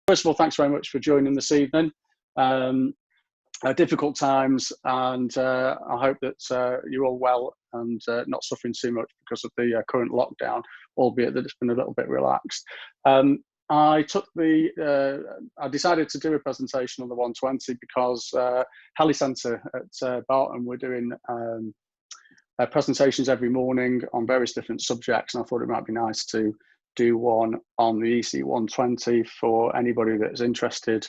First of all, thanks very much for joining this evening. Difficult times, and I hope that you're all well and not suffering too much because of the current lockdown, albeit that it's been a little bit relaxed. I decided to do a presentation on the 120 because Heli Centre at Barton were doing presentations every morning on various different subjects, and I thought it might be nice to do one on the EC120 for anybody that's interested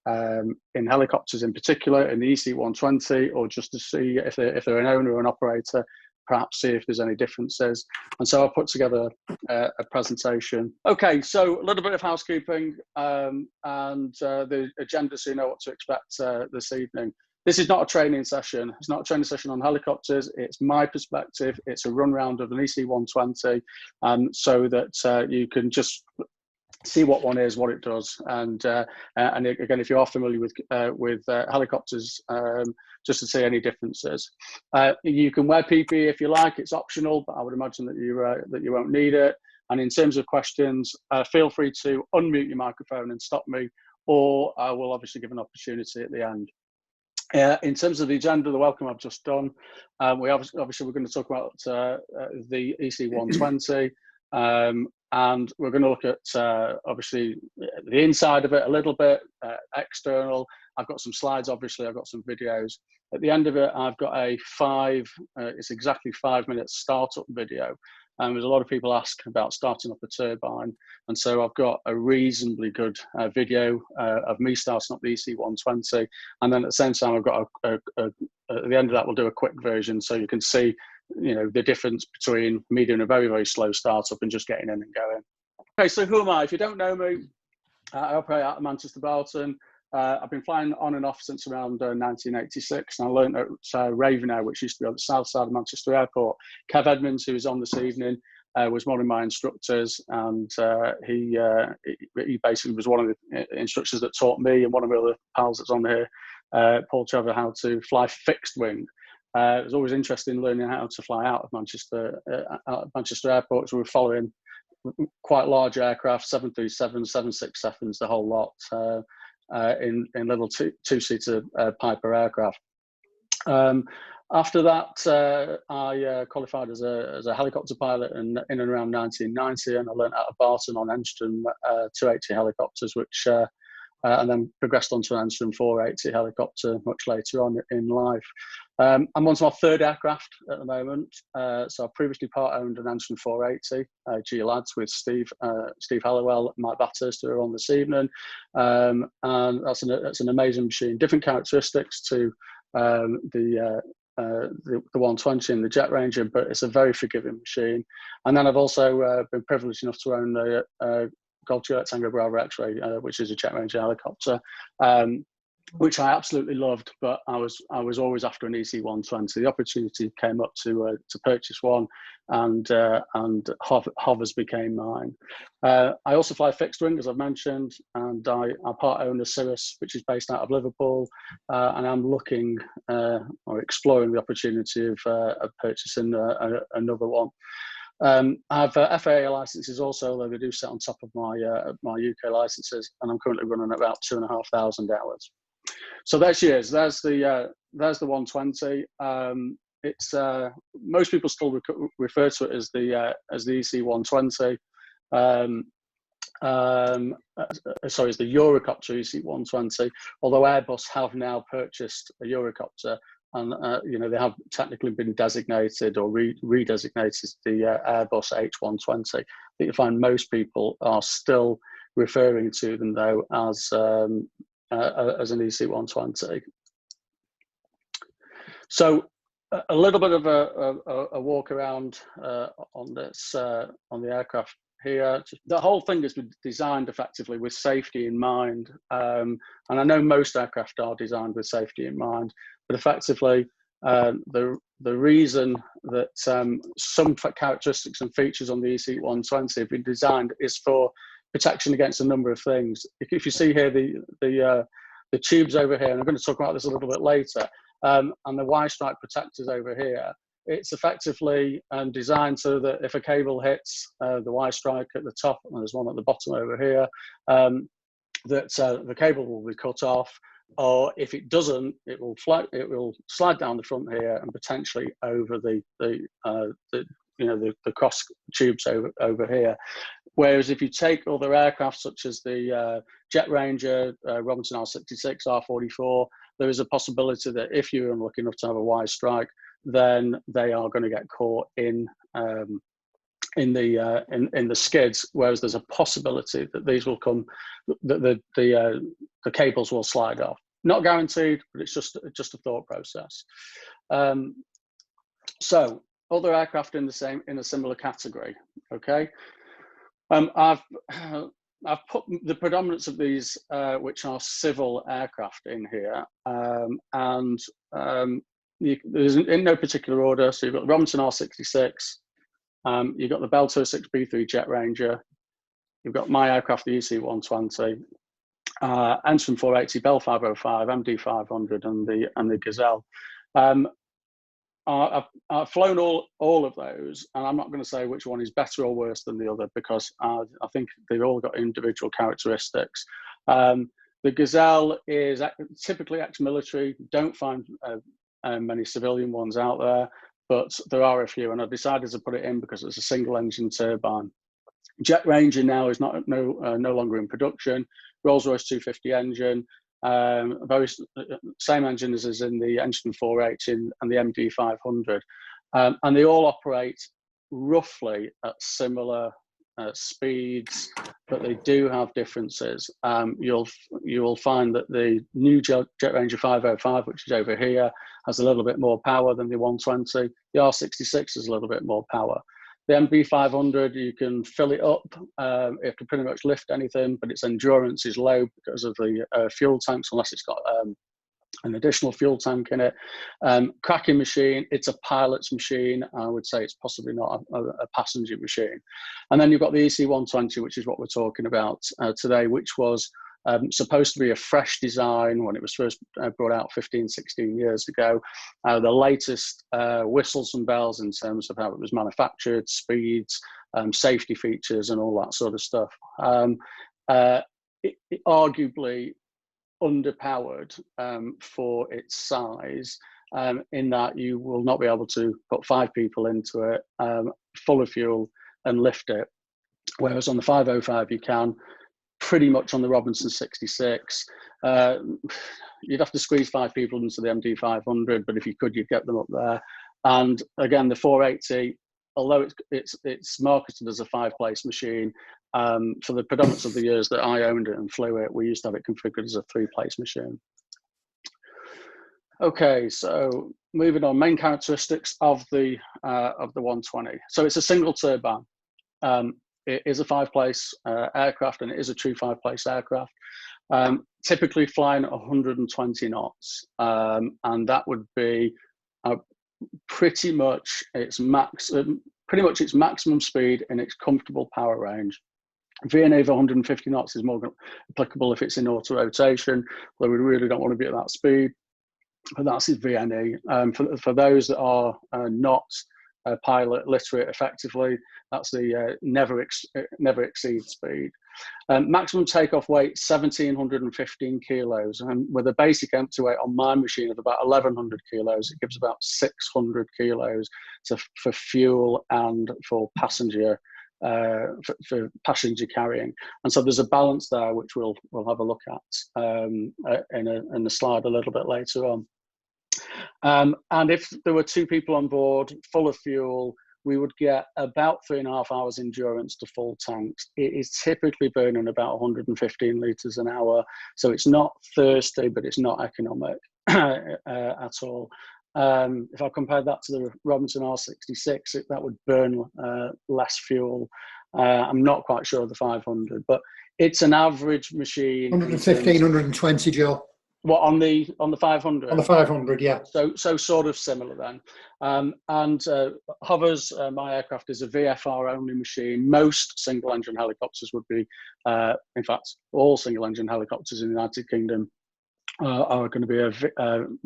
in helicopters in particular, in the EC120, or just to see if they're an owner or an operator, perhaps see if there's any differences. And so I put together a presentation. Okay, so a little bit of housekeeping and the agenda, so you know what to expect this evening. This is not a training session. It's not a training session on helicopters. It's my perspective. It's a run round of an EC120, so that you can just see what one is, what it does, and again, if you are familiar with helicopters, just to see any differences. You can wear PPE if you like. It's optional, but I would imagine that you won't need it. And in terms of questions, feel free to unmute your microphone and stop me, or I will obviously give an opportunity at the end. In terms of the agenda, the welcome I've just done, obviously we're going to talk about the EC120, and we're going to look at obviously the inside of it a little bit, external. I've got some slides, obviously, I've got some videos. At the end of it, I've got a it's exactly 5 minute startup video. There's a lot of people ask about starting up a turbine, and so I've got a reasonably good video of me starting up the EC120, and then at the same time I've got at the end of that we'll do a quick version so you can see, you know, the difference between me doing a very, very slow startup and just getting in and going. Okay, so who am I? If you don't know me, I operate out of Manchester Barton. I've been flying on and off since around 1986, and I learned at Ravenair, which used to be on the south side of Manchester Airport. Kev Edmonds, who is on this evening, was one of my instructors, and he basically was one of the instructors that taught me and one of my other pals that's on here, Paul Trevor, how to fly fixed wing. It was always interesting learning how to fly out of Manchester Airport, because we were following quite large aircraft, 737s, 767s, the whole lot. In little two-seater Piper aircraft. After that, I qualified as a helicopter pilot in and around 1990, and I learned out of Barton on Enstrom 280 helicopters, which and then progressed onto an Enstrom 480 helicopter much later on in life. I'm on to my third aircraft at the moment. So I previously part-owned an Enstrom 480 G-Lads with Steve Halliwell, Mike Bathurst, who are on this evening, and that's an amazing machine. Different characteristics to the 120 and the Jet Ranger, but it's a very forgiving machine. And then I've also been privileged enough to own the Golf Juliet Tango Bravo X-Ray, which is a Jet Ranger helicopter, which I absolutely loved, but I was always after an EC120. The opportunity came up to purchase one, and hovers became mine. I also fly fixed wing, as I've mentioned, and I part own a Cirrus, which is based out of Liverpool, and I'm looking or exploring the opportunity of purchasing another one. I have FAA licenses also, although they do sit on top of my UK licenses, and I'm currently running about 2,500 hours. So there she is. There's the 120. It's most people still refer to it as the EC120. Sorry, it's the Eurocopter EC120. Although Airbus have now purchased a Eurocopter, and you know, they have technically been designated or redesignated the Airbus H120. I think you find most people are still referring to them though as an EC120. So a little bit of a walk around on this on the aircraft here. The whole thing has been designed effectively with safety in mind, and I know most aircraft are designed with safety in mind, but effectively the reason that some characteristics and features on the EC120 have been designed is for protection against a number of things. If you see here the tubes over here, and I'm going to talk about this a little bit later, and the Y-stripe protectors over here, it's effectively designed so that if a cable hits the Y-strike at the top, and there's one at the bottom over here, that the cable will be cut off, or if it doesn't, it will float. It will slide down the front here and potentially over the cross tubes over here. Whereas if you take other aircraft such as the Jet Ranger, Robinson R66, R44, there is a possibility that if you're unlucky enough to have a wire strike, then they are going to get caught in the skids. Whereas there's a possibility that these will come, that the cables will slide off. Not guaranteed, but it's just a thought process. So other aircraft in a similar category. Okay. I've put the predominance of these, which are civil aircraft, in here, there's in no particular order. So you've got the Robinson R66, you've got the Bell 206B3 Jet Ranger, you've got my aircraft, the EC120, Ensign 480, Bell 505, MD 500, and the Gazelle. I've flown all of those, and I'm not going to say which one is better or worse than the other, because I think they've all got individual characteristics. The Gazelle is typically ex-military. Don't find many civilian ones out there, but there are a few, and I decided to put it in because it's a single-engine turbine. Jet Ranger now is no longer in production. Rolls-Royce 250 engine. Very same engine as is in the Ensign 480 and the MD 500, and they all operate roughly at similar speeds, but they do have differences. You'll find that the new Jet Ranger 505, which is over here, has a little bit more power than the 120. The R66 has a little bit more power. The MB 500, you can fill it up. It can pretty much lift anything, but its endurance is low because of the fuel tanks, unless it's got an additional fuel tank in it. Cracking machine, it's a pilot's machine. I would say it's possibly not a passenger machine. And then you've got the EC120, which is what we're talking about today, which was supposed to be a fresh design when it was first brought out 15, 16 years ago. The latest whistles and bells in terms of how it was manufactured, speeds, safety features, and all that sort of stuff. It arguably underpowered for its size, in that you will not be able to put 5 people into it, full of fuel, and lift it. Whereas on the 505 you can. Pretty much on the Robinson 66, you'd have to squeeze 5 people into the MD 500, but if you could, you'd get them up there. And again, the 480, although it's marketed as a 5-place machine, for the predominance of the years that I owned it and flew it, we used to have it configured as a 3-place machine. Okay, so moving on, main characteristics of the 120. So it's a single turbine. It is a 5-place aircraft, and it is a true 5-place aircraft. Typically flying at 120 knots, and that would be pretty much its maximum speed in its comfortable power range. VNA of 150 knots is more applicable if it's in auto rotation, though we really don't want to be at that speed. But that's his VNA. For those that are not pilot literate effectively, that's the never exceed speed. Maximum takeoff weight 1,715 kilos, and with a basic empty weight on my machine of about 1,100 kilos, it gives about 600 kilos for fuel and for passenger carrying. And so there's a balance there, which we'll have a look at in the slide a little bit later on. And if there were 2 people on board, full of fuel, we would get about 3.5 hours endurance to full tanks. It is typically burning about 115 litres an hour. So it's not thirsty, but it's not economic at all. If I compare that to the Robinson R66, that would burn less fuel. I'm not quite sure of the 500, but it's an average machine. 115, 120, Joe. What, on the 500? On the 500, yeah. So sort of similar then. Hovers, my aircraft is a VFR only machine. Most single engine helicopters would be, in fact, all single engine helicopters in the United Kingdom are going to be a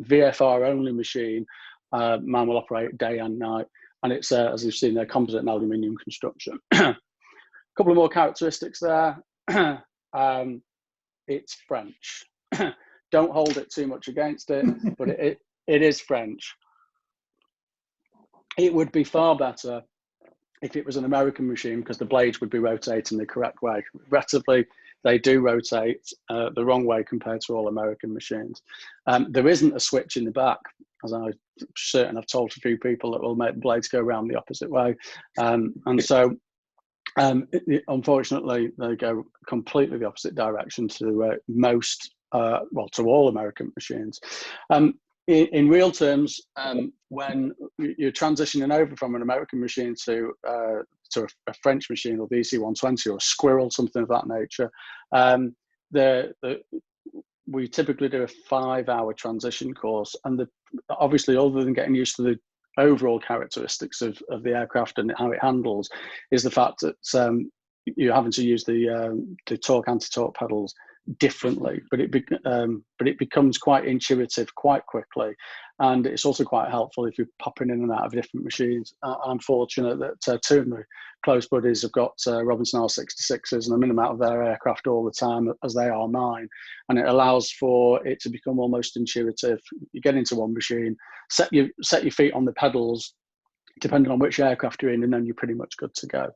VFR only machine. Man will operate day and night, and it's as you've seen, they're composite and aluminium construction. A couple of more characteristics there. it's French. Don't hold it too much against it, but it is French. It would be far better if it was an American machine, because the blades would be rotating the correct way. Regrettably, they do rotate the wrong way compared to all American machines. There isn't a switch in the back, as I'm certain I've told a few people, that will make the blades go around the opposite way. And so, unfortunately, they go completely the opposite direction to most, well, to all American machines. In real terms, when you're transitioning over from an American machine to a French machine, or the EC120 or a Squirrel, something of that nature, we typically do a 5-hour transition course. And obviously, other than getting used to the overall characteristics of the aircraft and how it handles, is the fact that you're having to use the torque anti-torque pedals differently, but it becomes quite intuitive quite quickly, and it's also quite helpful if you're popping in and out of different machines. I'm fortunate that two of my close buddies have got Robinson R66s, and I'm in and out of their aircraft all the time, as they are mine, and it allows for it to become almost intuitive. You get into one machine, set your feet on the pedals, depending on which aircraft you're in, and then you're pretty much good to go.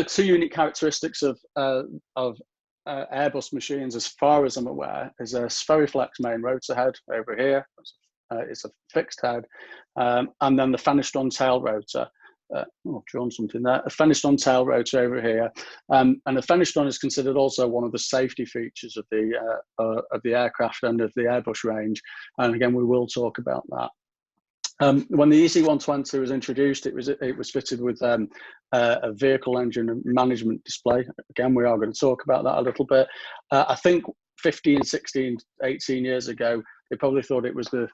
Two unique characteristics of Airbus machines, as far as I'm aware, is a Spheri-Flex main rotor head over here. It's a fixed head, and then the Fenestron tail rotor. I've drawn something there. A Fenestron tail rotor over here, and the Fenestron is considered also one of the safety features of the aircraft and of the Airbus range. And again, we will talk about that. When the EC120 was introduced, it was fitted with a vehicle engine management display. Again, we are going to talk about that a little bit. I think 15, 16, 18 years ago, they probably thought it was an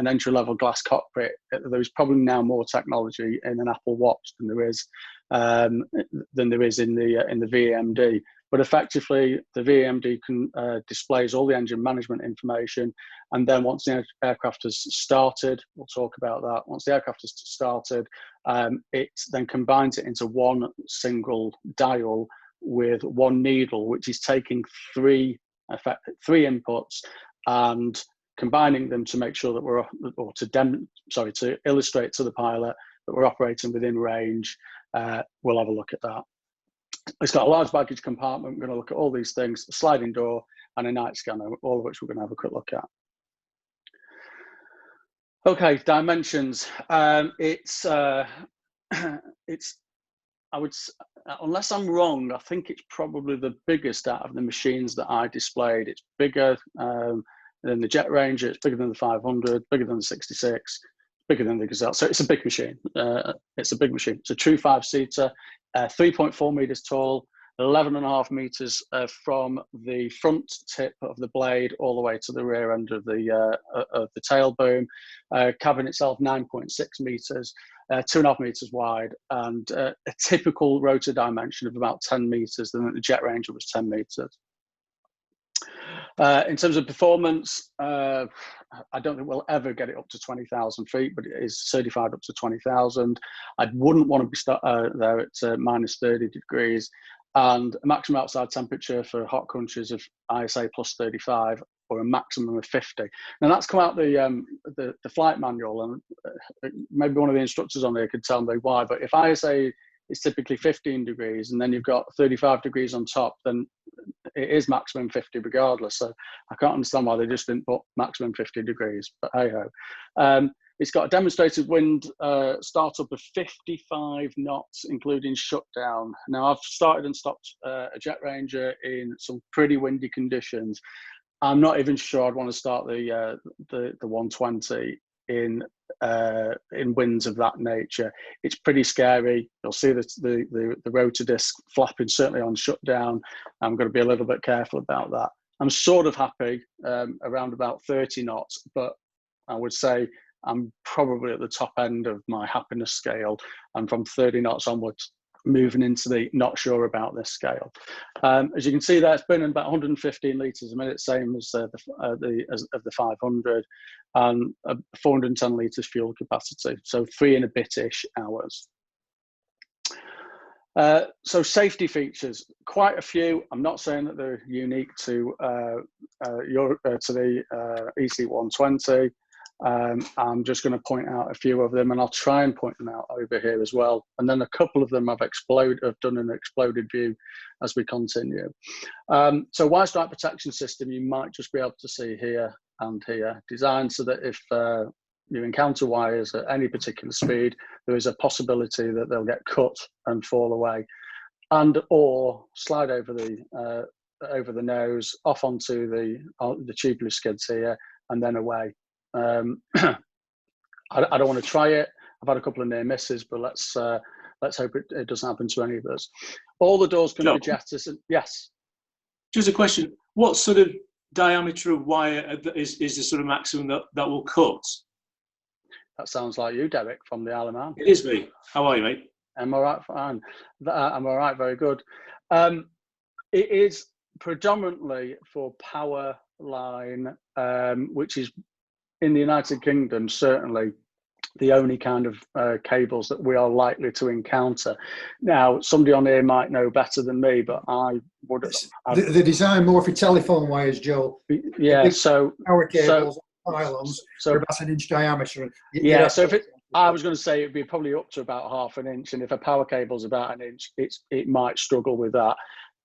entry-level glass cockpit. There's probably now more technology in an Apple Watch than there is in the VMD. But effectively, the VMD displays all the engine management information, and then once the aircraft has started, we'll talk about that. Once the aircraft has started, it then combines it into one single dial with one needle, which is taking three inputs and combining them to make sure that to illustrate to the pilot that we're operating within range. We'll have a look at that. It's got a large baggage compartment. We're going to look at all these things, a sliding door and a night scanner, all of which we're going to have a quick look at. Okay, dimensions. It's I would, unless I'm wrong, I think it's probably the biggest out of the machines that I displayed. It's bigger than the Jet Ranger, it's bigger than the 500, bigger than the 66, bigger than the Gazelle. So it's a big machine. It's a big machine. It's a true 5-seater, 3.4 meters tall, 11.5 meters from the front tip of the blade all the way to the rear end of the tail boom. Cabin itself 9.6 meters, 2.5 meters wide, and a typical rotor dimension of about 10 meters. Then the Jet Ranger was 10 meters. In terms of performance, I don't think we'll ever get it up to 20,000 feet, but it is certified up to 20,000. I wouldn't want to be there at minus 30 degrees, and a maximum outside temperature for hot countries of ISA plus 35, or a maximum of 50. Now that's come out the flight manual, and maybe one of the instructors on there could tell me why, but if ISA is typically 15 degrees and then you've got 35 degrees on top, then it is maximum 50 regardless. So I can't understand why they just didn't put maximum 50 degrees, but hey ho. It's got a demonstrated wind startup of 55 knots, including shutdown. Now I've started and stopped a Jet Ranger in some pretty windy conditions. I'm not even sure I'd want to start the 120 in winds of that nature. It's pretty scary. You'll see the rotor disc flapping, certainly on shutdown. I'm going to be a little bit careful about that. I'm sort of happy around about 30 knots, but I would say I'm probably at the top end of my happiness scale, and from 30 knots onwards, moving into the not sure about this scale. As you can see there, it's burning about 115 litres a minute, same as the 500, and 410 litres fuel capacity, so 3 and a bit-ish hours. So safety features, quite a few. I'm not saying that they're unique to the EC120. I'm just going to point out a few of them, and I'll try and point them out over here as well. And then a couple of them I've done an exploded view as we continue. So wire strike protection system, you might just be able to see here and here, designed so that if you encounter wires at any particular speed, there is a possibility that they'll get cut and fall away, and or slide over the nose, off onto the tubular skids here, and then away. I don't want to try it. I've had a couple of near misses, but let's hope it doesn't happen to any of us. All the doors can be jettisoned. Yes. Just a question: what sort of diameter of wire is the sort of maximum that will cut? That sounds like you, Derek, from the Isle of Man. It is me. How are you, mate? I'm all right, fine. I'm all right, very good. It is predominantly for power line, which is in the United Kingdom, certainly the only kind of cables that we are likely to encounter. Now, somebody on here might know better than me, but I would. The design more for telephone wires, Joel. Yeah, so power cables, pylons, so about an inch diameter. Yeah, so if I was going to say it'd be probably up to about half an inch, and if a power cable's about an inch, it might struggle with that.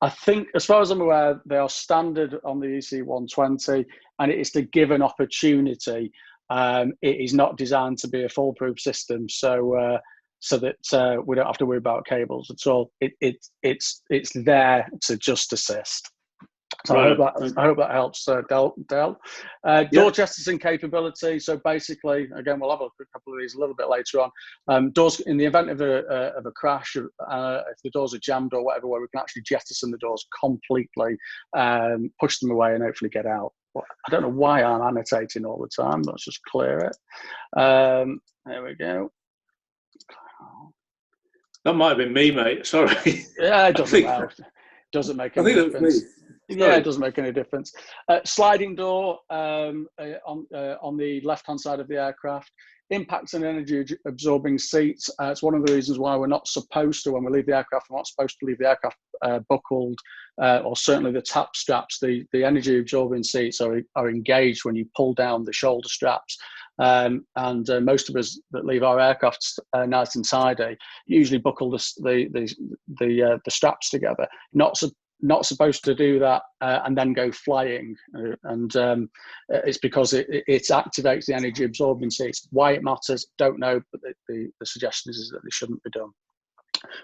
I think, as far as I'm aware, they are standard on the EC120, and it is to give an opportunity. It is not designed to be a foolproof system, so that we don't have to worry about cables at all. It's there to just assist. So right. I hope that helps, Del. Door jettison capability. So basically, again, we'll have a couple of these a little bit later on. Doors, in the event of a crash, if the doors are jammed or whatever, where we can actually jettison the doors completely, push them away, and hopefully get out. I don't know why I'm annotating all the time. Let's just clear it. There we go. That might have been me, mate. Sorry. Yeah, it doesn't matter. Doesn't make any difference. Yeah, it doesn't make any difference. Sliding door on the left-hand side of the aircraft. Impact and energy absorbing seats. It's one of the reasons why we're not supposed to, when we leave the aircraft, we're not supposed to leave the aircraft buckled, or certainly the tap straps. The energy absorbing seats are engaged when you pull down the shoulder straps. And most of us that leave our aircraft nice and tidy usually buckle the straps together. Not supposed to do that and then go flying, and it's because it activates the energy absorbing seats. Why it matters, don't know, but the suggestion is that they shouldn't be done.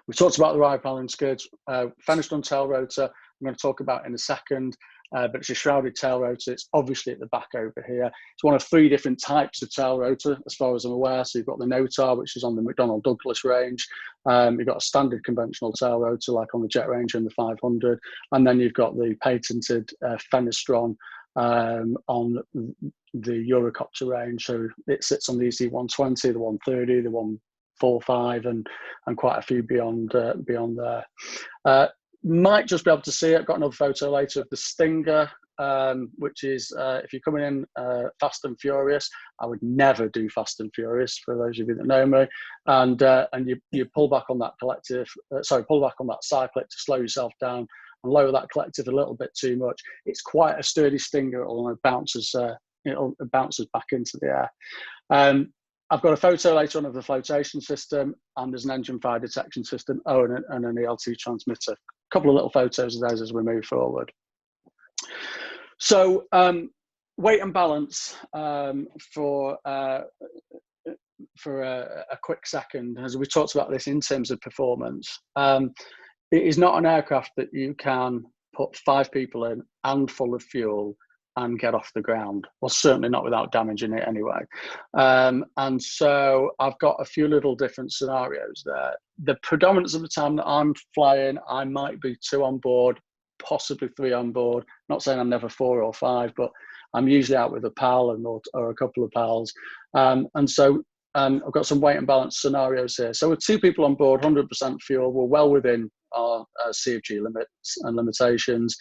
We talked about the ride panel and skids. Fenestron tail rotor, I'm going to talk about in a second, but it's a shrouded tail rotor. It's obviously at the back over here. It's one of 3 different types of tail rotor, as far as I'm aware. So you've got the Notar, which is on the McDonnell Douglas range. You've got a standard conventional tail rotor, like on the Jet Ranger and the 500. And then you've got the patented Fenestron on the Eurocopter range. So it sits on the EC120, the 130, the 145, and quite a few beyond there. Might just be able to see it. I've got another photo later of the Stinger, which is, if you're coming in fast and furious, I would never do fast and furious, for those of you that know me, and you pull back on that pull back on that cyclic to slow yourself down and lower that collective a little bit too much. It's quite a sturdy Stinger, although it bounces back into the air. I've got a photo later on of the flotation system, and there's an engine fire detection system, and an ELT transmitter. A couple of little photos of those as we move forward. So weight and balance for a quick second, as we talked about this in terms of performance. It is not an aircraft that you can put 5 people in and full of fuel and get off the ground. Well, certainly not without damaging it anyway. And so I've got a few little different scenarios there. The predominance of the time that I'm flying, I might be 2 on board, possibly 3 on board. Not saying I'm never 4 or 5, but I'm usually out with a pal or a couple of pals. And so I've got some weight and balance scenarios here. So with 2 people on board, 100% fuel, we're well within our CFG limits and limitations.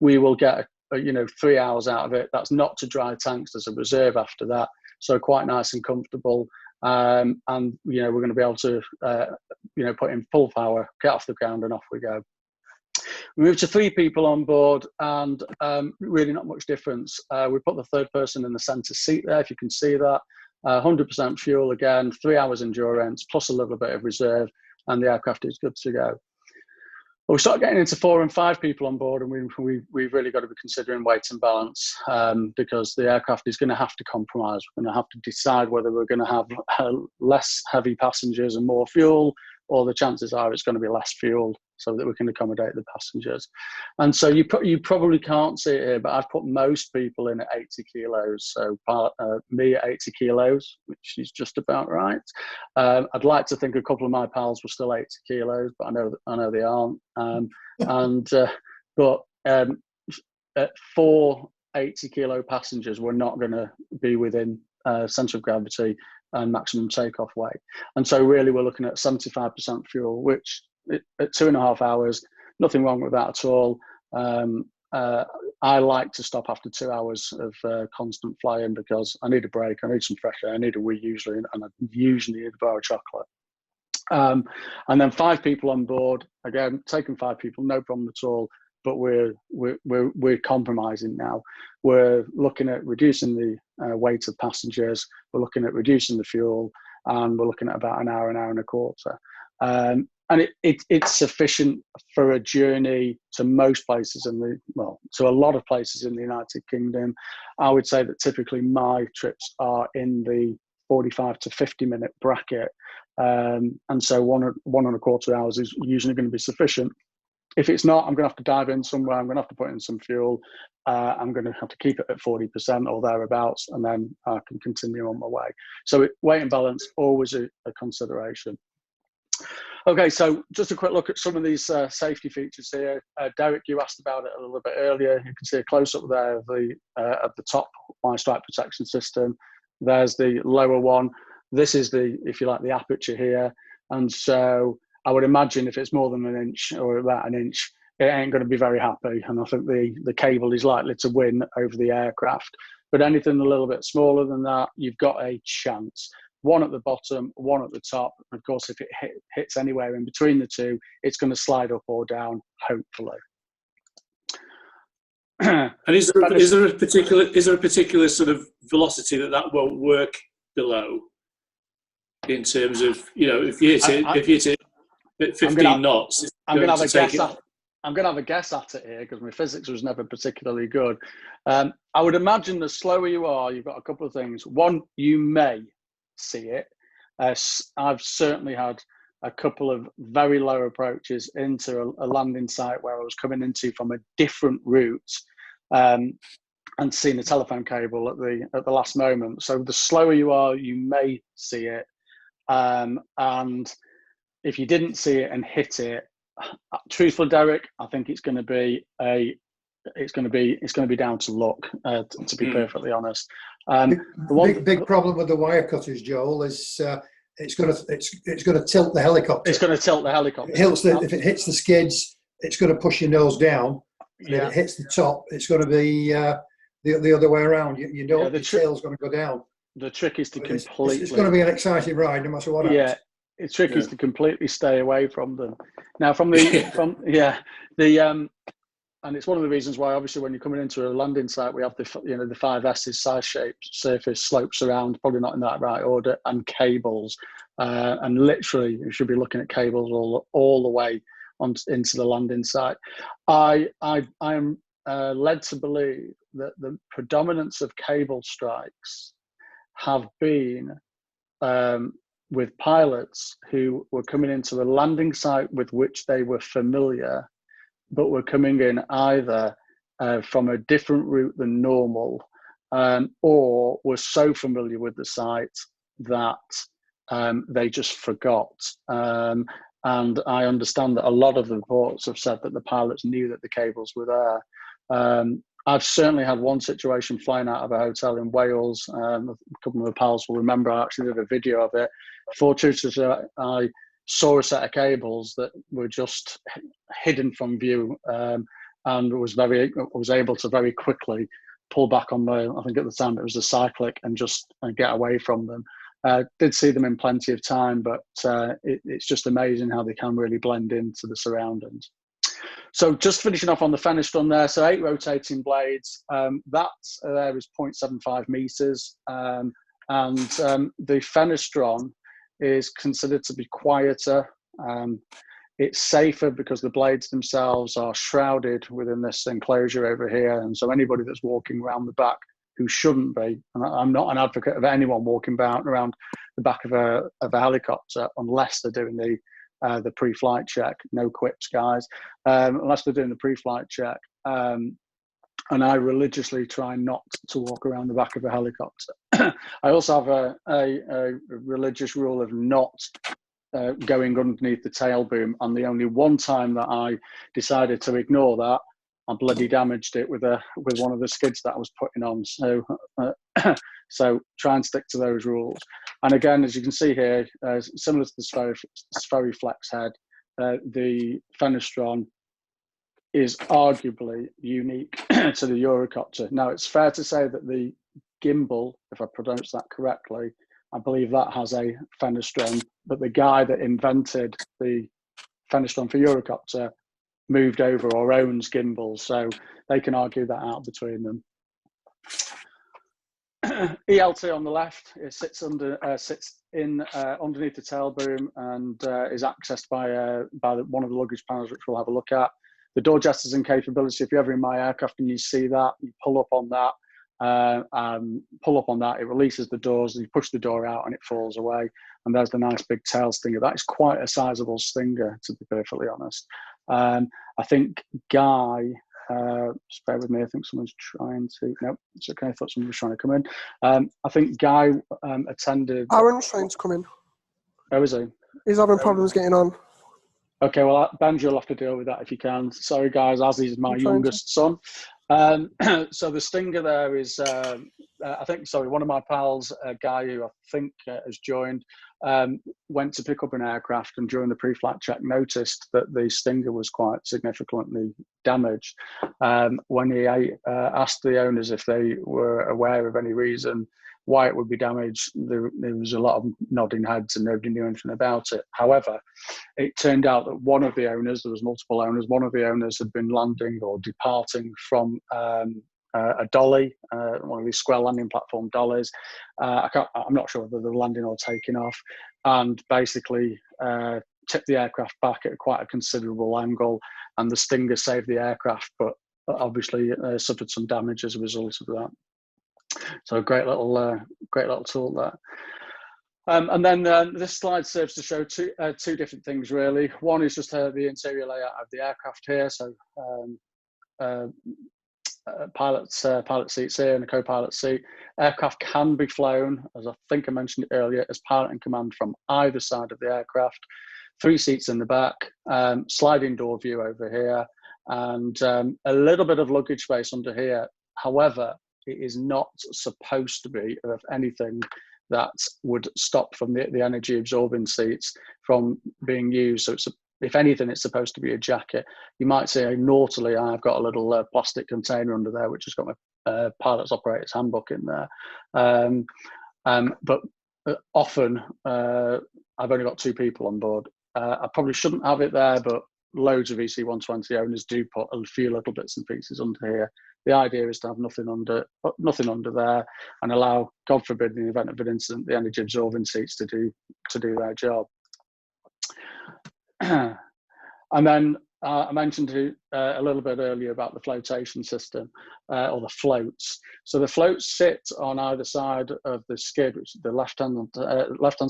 We will get 3 hours out of it. That's not to dry tanks. There's a reserve after that. so quite nice and comfortable. And we're going to be able to put in full power, get off the ground, and off we go. We moved to 3 people on board, and really not much difference. We put the third person in the centre seat there, if you can see that. 100% fuel again, 3 hours endurance, plus a little bit of reserve, and the aircraft is good to go. But we start getting into 4 and 5 people on board, and we've really got to be considering weight and balance, because the aircraft is going to have to compromise. We're going to have to decide whether we're going to have less heavy passengers and more fuel, or the chances are it's going to be less fuel so that we can accommodate the passengers. And so you probably can't see it here, but I've put most people in at 80 kilos. So me at 80 kilos, which is just about right. I'd like to think a couple of my pals were still 80 kilos, but I know they aren't. But 4 80-kilo passengers, we're not going to be within centre of gravity and maximum takeoff weight. And so really we're looking at 75% fuel, which at 2.5 hours, nothing wrong with that at all. I like to stop after 2 hours of constant flying because I need a break, I need some fresh air, I need a wee usually, and I usually need a bar of chocolate. And then 5 people on board, again, taking 5 people, no problem at all. But we're compromising now. We're looking at reducing the weight of passengers. We're looking at reducing the fuel, and we're looking at about an hour and a quarter. And it's sufficient for a journey to most places to a lot of places in the United Kingdom. I would say that typically my trips are in the 45 to 50 minute bracket, and so 1.25 hours is usually going to be sufficient. If it's not, I'm going to have to dive in somewhere. I'm going to have to put in some fuel. I'm going to have to keep it at 40% or thereabouts, and then I can continue on my way. So weight and balance, always a consideration. Okay, so just a quick look at some of these safety features here. Derek, you asked about it a little bit earlier. You can see a close-up there of the top wire stripe protection system. There's the lower one. This is if you like, the aperture here. And so I would imagine if it's more than an inch or about an inch, it ain't going to be very happy. And I think the cable is likely to win over the aircraft. But anything a little bit smaller than that, you've got a chance. One at the bottom, one at the top. Of course, if it hits anywhere in between the two, it's going to slide up or down, hopefully. And is there a particular sort of velocity that won't work below? In terms of, if you hit it at 15 knots, I'm going to have a guess at it here because my physics was never particularly good. I would imagine the slower you are, you've got a couple of things. One, you may see it. I've certainly had a couple of very low approaches into a landing site where I was coming into from a different route, and seen a telephone cable at the last moment. So the slower you are, you may see it. And if you didn't see it and hit it, truthfully, Derek, I think it's going to be down to luck. To be perfectly honest, big problem with the wire cutters, Joel, is it's going to tilt the helicopter. It's going to tilt the helicopter. If it hits the skids, it's going to push your nose down. And if it hits the top, it's going to be the other way around. The tail's going to go down. The trick is to completely. It's going to be an exciting ride, no matter what happens. Yeah, the trick is to completely stay away from them. Now, and it's one of the reasons why, obviously, when you're coming into a landing site, we have the 5 S's: size, shape, surface, slopes around, probably not in that right order, and cables. And literally, you should be looking at cables all the way into the landing site. I am led to believe that the predominance of cable strikes have been with pilots who were coming into a landing site with which they were familiar, but were coming in either from a different route than normal, or were so familiar with the site that they just forgot. And I understand that a lot of the reports have said that the pilots knew that the cables were there. I've certainly had one situation flying out of a hotel in Wales. A couple of my pals will remember I actually did a video of it. Fortuitously, I saw a set of cables that were just hidden from view, and was able to very quickly pull back on the, I think at the time it was the cyclic, and just get away from them. Did see them in plenty of time, but it's just amazing how they can really blend into the surroundings. So just finishing off on the Fenestron there, so 8 rotating blades, that there is 0.75 meters, and the Fenestron is considered to be quieter. It's safer because the blades themselves are shrouded within this enclosure over here, and so anybody that's walking around the back who shouldn't be, and I'm not an advocate of anyone walking around the back of a helicopter unless they're doing the pre-flight check. No quips, guys, unless they're doing the pre-flight check. And I religiously try not to walk around the back of a helicopter. I also have a religious rule of not going underneath the tail boom, and the only one time that I decided to ignore that, I bloody damaged it with one of the skids that I was putting on. So so try and stick to those rules. And again, as you can see here, similar to the Spheriflex head, the Fenestron is arguably unique to the Eurocopter. Now, it's fair to say that the gimbal, if I pronounce that correctly, I believe that has a Fenestron, but the guy that invented the Fenestron for Eurocopter moved over or owns gimbals, so they can argue that out between them. ELT on the left, it sits underneath the tail boom and is accessed by one of the luggage panels, which we'll have a look at. The door gestures and capability, if you're ever in my aircraft and you see that, you pull up on that, it releases the doors, and you push the door out and it falls away, and there's the nice big tail stinger. That is quite a sizable stinger, to be perfectly honest. I think Guy, just bear with me, I think someone's trying to, no, it's okay, I thought someone was trying to come in. I think Guy attended. Aaron's trying to come in. Oh, is he? He's having problems getting on. Okay, well, Benji will have to deal with that if you can. Sorry, guys, as is my youngest son. So the stinger there is, I think, sorry, one of my pals, a guy who I think has joined, went to pick up an aircraft, and during the pre-flight check noticed that the stinger was quite significantly damaged. When he asked the owners if they were aware of any reason why it would be damaged, there was a lot of nodding heads and nobody knew anything about it. However, it turned out that one of the owners, there was multiple owners, one of the owners had been landing or departing from a dolly, one of these square landing platform dollies. I'm not sure whether they're landing or taking off, and basically tipped the aircraft back at quite a considerable angle, and the stinger saved the aircraft, but obviously suffered some damage as a result of that. So a great little tool there. And then this slide serves to show two different things, really. One is just the interior layout of the aircraft here. So pilot seats here and a co-pilot seat. Aircraft can be flown, as I think I mentioned earlier, as pilot in command from either side of the aircraft. 3 seats in the back, sliding door view over here, and a little bit of luggage space under here. However, it is not supposed to be of anything that would stop from the energy absorbing seats from being used. So if anything, it's supposed to be a jacket. You might say, naughtily, I've got a little plastic container under there, which has got my pilot's operator's handbook in there. But often, I've only got 2 people on board. I probably shouldn't have it there, but loads of EC120 owners do put a few little bits and pieces under here. The idea is to have nothing under there, and allow, God forbid, in the event of an incident, the energy absorbing seats to do their job. And then I mentioned a little bit earlier about the flotation system, or the floats. So the floats sit on either side of the skid, which is the left-hand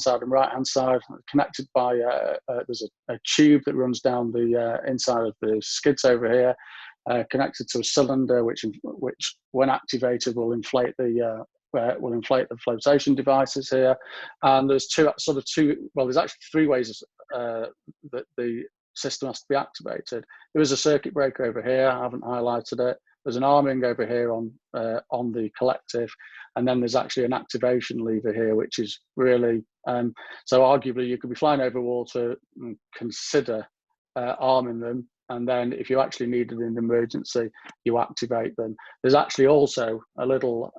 side and right-hand side, connected by, there's a tube that runs down the inside of the skids over here, connected to a cylinder, which when activated will inflate the flotation devices here. And there's there's actually 3 ways that the system has to be activated. There is a circuit breaker over here. I haven't highlighted it. There's an arming over here on the collective, and then there's actually an activation lever here, which is really so arguably you could be flying over water and consider arming them, and then if you actually needed an emergency, you activate them. There's actually also a little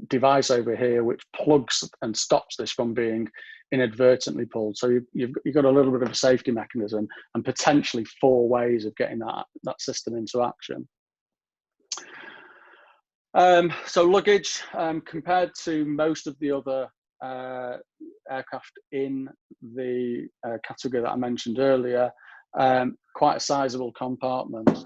device over here which plugs and stops this from being inadvertently pulled. So you've got a little bit of a safety mechanism and potentially 4 ways of getting that system into action. So luggage, compared to most of the other aircraft in the category that I mentioned earlier, quite a sizable compartment.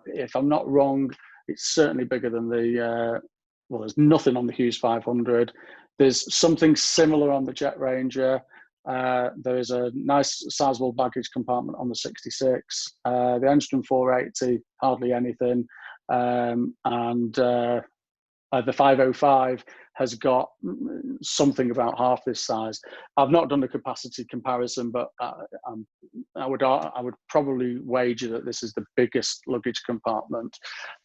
If I'm not wrong, it's certainly bigger than the, well, there's nothing on the Hughes 500. There's something similar on the Jet Ranger. There is a nice sizable baggage compartment on the 66. The Engine 480, hardly anything. The 505 has got something about half this size. I've not done a capacity comparison, but I would probably wager that this is the biggest luggage compartment.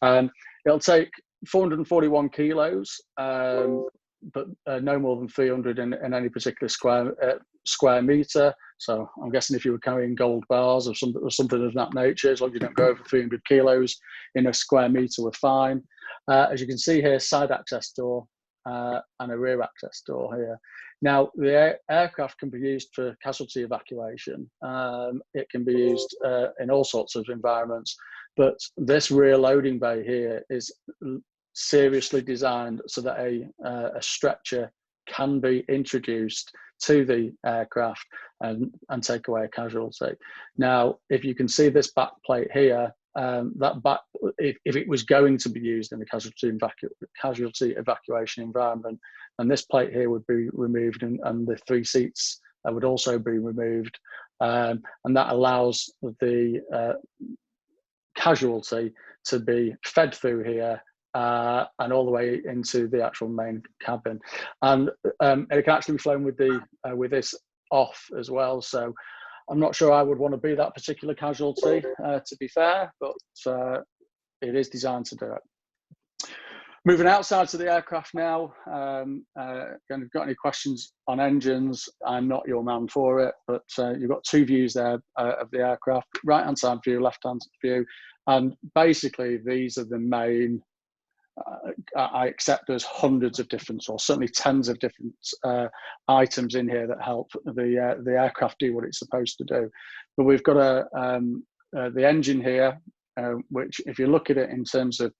It'll take 441 kilos, but no more than 300 in any particular square meter. So I'm guessing if you were carrying gold bars or something of that nature, as long as you don't go over 300 kilos in a square meter, we're fine. As you can see here, side access door and a rear access door here. Now, the aircraft can be used for casualty evacuation. It can be used in all sorts of environments, but this rear loading bay here is seriously designed so that a stretcher can be introduced to the aircraft and take away a casualty. Now, if you can see this back plate here, if it was going to be used in a casualty evacuation environment, then this plate here would be removed, and the 3 seats would also be removed, and that allows the casualty to be fed through here and all the way into the actual main cabin, and it can actually be flown with this off as well. So I'm not sure I would want to be that particular casualty, to be fair, but it is designed to do it. Moving outside to the aircraft now. Again, if you've got any questions on engines, I'm not your man for it, but you've got 2 views there of the aircraft, right-hand side view, left-hand view, and basically these are the main, I accept there's hundreds of different, or certainly tens of different items in here that help the aircraft do what it's supposed to do. But we've got the engine here, which, if you look at it in terms of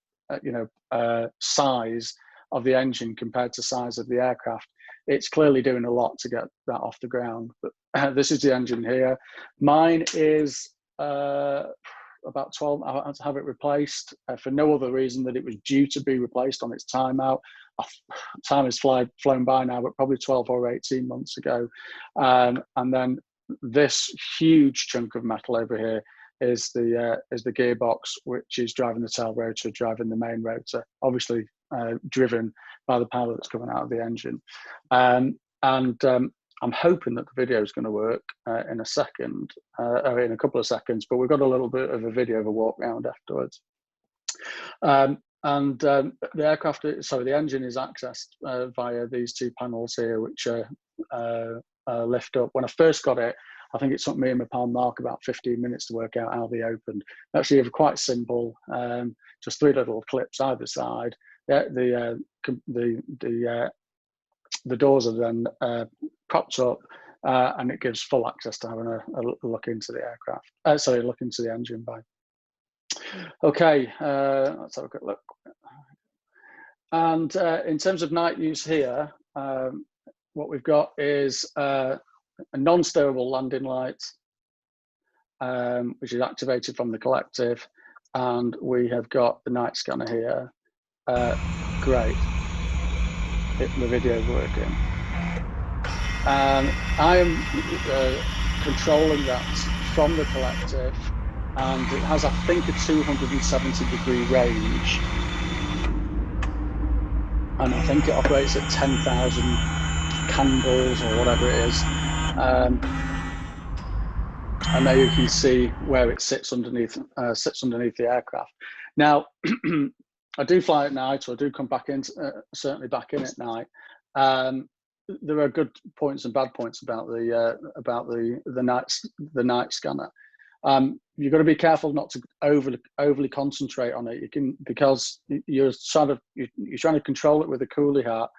size of the engine compared to size of the aircraft, it's clearly doing a lot to get that off the ground. But this is the engine here. Mine is about 12. I had to have it replaced for no other reason that it was due to be replaced on its timeout. Time has flown by now, but probably 12 or 18 months ago. And then this huge chunk of metal over here is the gearbox, which is driving the tail rotor, driving the main rotor, obviously driven by the power that's coming out of the engine. I'm hoping that the video is going to work in a second, or in a couple of seconds, but we've got a little bit of a video of a walk round afterwards. The aircraft, sorry, the engine is accessed via these 2 panels here, which lift up. When I first got it, I think it took me and my pal Mark about 15 minutes to work out how they opened. Actually, they're quite simple, just 3 little clips either side. The doors are then propped up, and it gives full access to having a look into the aircraft. Look into the engine bay. Okay, let's have a quick look. And in terms of night use here, what we've got is a non-steerable landing light, which is activated from the collective, and we have got the night scanner here. Great. The video's working. I am controlling that from the collective, and it has, I think, a 270-degree range, and I think it operates at 10,000 candles or whatever it is. And there you can see where it sits underneath the aircraft. Now, I do fly at night, or I do come back in, certainly back in at night. there are good points and bad points about the night scanner. You've got to be careful not to overly concentrate on it. Because you're trying to control it with a coolie hat,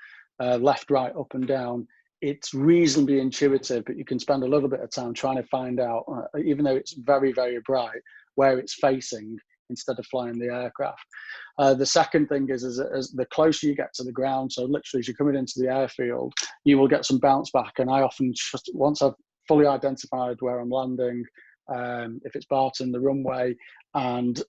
left, right, up and down. It's reasonably intuitive, but you can spend a little bit of time trying to find out, even though it's very, very bright, where it's facing instead of flying the aircraft. The second thing is as the closer you get to the ground, so literally as you're coming into the airfield, you will get some bounce back. And I often, once I've fully identified where I'm landing, if it's Barton, the runway, and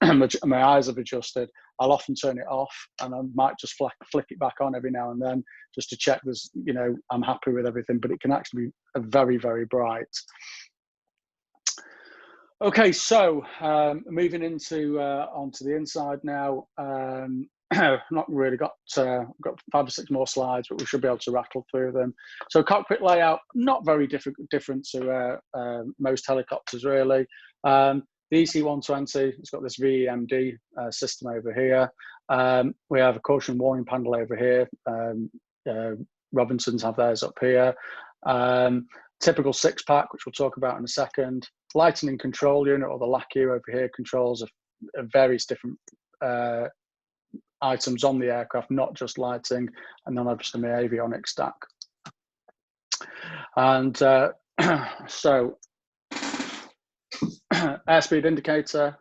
my eyes have adjusted, I'll often turn it off, and I might just flick it back on every now and then just to check there's, I'm happy with everything, but it can actually be very, very bright. Okay, so moving into onto the inside now. Not really got 5 or 6 more slides, but we should be able to rattle through them. So cockpit layout, not very different to most helicopters really. The EC120, it's got this VEMD system over here. We have a caution warning panel over here. Robinsons have theirs up here. Typical 6-pack, which we'll talk about in a second. Lighting and control unit, or the LACU over here, controls various different items on the aircraft, not just lighting, and then obviously my avionics stack. And so airspeed indicator,